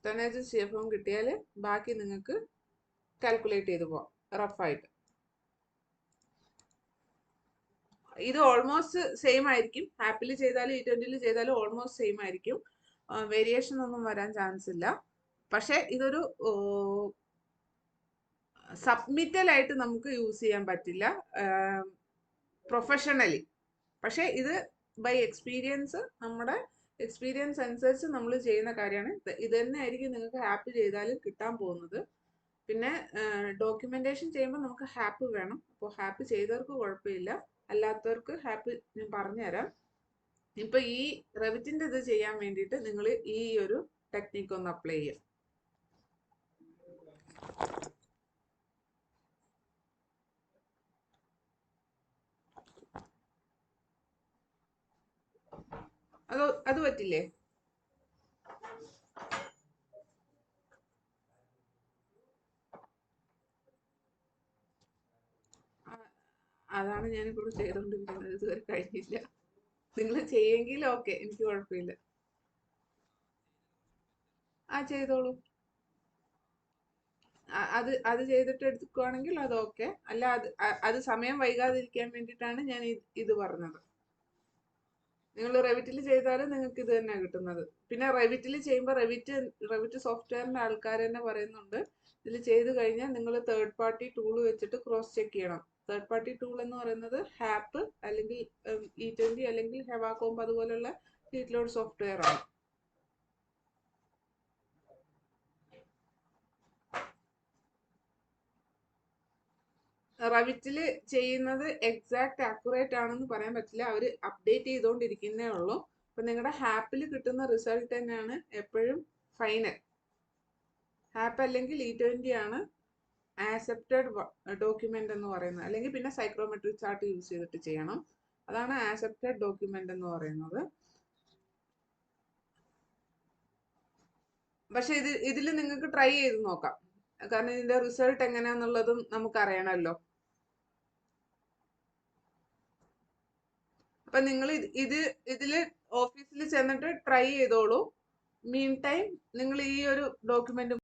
ടണ്ണേജും CFM കിട്ടിയാൽ ബാക്കി നിങ്ങൾക്ക് കാൽക്കുലേറ്റ് ചെയ്ത് പോവാം റഫായിട്ട്. ഇത് ഓൾമോസ്റ്റ് സെയിം ആയിരിക്കും. ആപ്പിൽ ചെയ്താലും E20 ചെയ്താലും ഓൾമോസ്റ്റ് സെയിം ആയിരിക്കും. വേരിയേഷൻ ഒന്നും വരാൻ ചാൻസ് ഇല്ല. പക്ഷെ ഇതൊരു സബ്മിറ്റൽ ആയിട്ട് നമുക്ക് യൂസ് ചെയ്യാൻ പറ്റില്ല പ്രൊഫഷണലി. പക്ഷെ ഇത് ബൈ എക്സ്പീരിയൻസ്, നമ്മുടെ എക്സ്പീരിയൻസ് അനുസരിച്ച് നമ്മൾ ചെയ്യുന്ന കാര്യമാണ്. ഇത് തന്നെ ആയിരിക്കും നിങ്ങൾക്ക് ഹാപ്പ് ചെയ്താലും കിട്ടാൻ പോകുന്നത്. പിന്നെ ഡോക്യുമെന്റേഷൻ ചെയ്യുമ്പോൾ നമുക്ക് ഹാപ്പ് വേണം. അപ്പോൾ ഹാപ്പ് ചെയ്തവർക്ക് കുഴപ്പമില്ല, അല്ലാത്തവർക്ക് ഹാപ്പ് ഞാൻ പറഞ്ഞുതരാം. ഇപ്പൊ ഈ റെവിറ്റിന്റെ ഇത് ചെയ്യാൻ വേണ്ടിയിട്ട് നിങ്ങൾ ഈ ഒരു ടെക്നിക്ക് ഒന്ന് അപ്ലൈ ചെയ്യാം. അത് പറ്റില്ലേ? അതാണ് ഞാനിപ്പോൾ ചെയ്തുകൊണ്ടിരിക്കുന്നത്. ഇതുവരെ കഴിഞ്ഞില്ല. നിങ്ങൾ ചെയ്യെങ്കിൽ ഓക്കെ, എനിക്ക് കുഴപ്പമില്ല. ചെയ്തോളൂ. അത് ചെയ്തിട്ട് എടുക്കുകയാണെങ്കിൽ അത് ഓക്കെ. അല്ല അത് സമയം വൈകാതിരിക്കാൻ വേണ്ടിയിട്ടാണ് ഞാൻ ഇത് പറഞ്ഞത്. നിങ്ങൾ റെവിറ്റിൽ ചെയ്താലും നിങ്ങൾക്ക് ഇത് തന്നെ കിട്ടുന്നത്. പിന്നെ റെവിറ്റിൽ ചെയ്യുമ്പോൾ റെവിറ്റ് സോഫ്റ്റ്വെയറിന്റെ ആൾക്കാർ തന്നെ പറയുന്നുണ്ട്, ഇതിൽ ചെയ്ത് കഴിഞ്ഞാൽ നിങ്ങൾ തേർഡ് പാർട്ടി ടൂൾ വെച്ചിട്ട് ക്രോസ് ചെക്ക് ചെയ്യണം. തേർഡ് പാർട്ടി ടൂൾ എന്ന് പറയുന്നത് ഹാപ്പ് അല്ലെങ്കിൽ E20 അല്ലെങ്കിൽ ഹെവാകോംബ് അതുപോലുള്ള ഹീറ്റ് ലോഡ് സോഫ്റ്റ്വെയർ ആണ്. റെവിറ്റിൽ ചെയ്യുന്നത് എക്സാക്ട് ആക്യുറേറ്റ് ആണെന്ന് പറയാൻ പറ്റില്ല, അവർ അപ്ഡേറ്റ് ചെയ്തുകൊണ്ടിരിക്കുന്നേ ഉള്ളൂ. അപ്പൊ നിങ്ങളുടെ ഹാപ്പിൽ കിട്ടുന്ന റിസൾട്ട് തന്നെയാണ് എപ്പോഴും ഫൈനൽ. ഹാപ്പ് അല്ലെങ്കിൽ E20 ആണ് ആക്സെപ്റ്റഡ് ഡോക്യുമെന്റ് എന്ന് പറയുന്നത്. അല്ലെങ്കിൽ പിന്നെ സൈക്രോമെട്രിക് ചാർട്ട് യൂസ് ചെയ്തിട്ട് ചെയ്യണം. അതാണ് ആക്സെപ്റ്റഡ് ഡോക്യുമെന്റ് എന്ന് പറയുന്നത്. പക്ഷെ ഇതിൽ നിങ്ങൾക്ക് ട്രൈ ചെയ്ത് നോക്കാം, കാരണം ഇതിന്റെ റിസൾട്ട് എങ്ങനെയാന്നുള്ളതും നമുക്ക് അറിയണമല്ലോ. അപ്പൊ നിങ്ങൾ ഇതില് ഓഫീസിൽ ചെന്നിട്ട് ട്രൈ ചെയ്തോളൂ. മീൻ ടൈം നിങ്ങൾ ഈ ഒരു ഡോക്യുമെന്റ്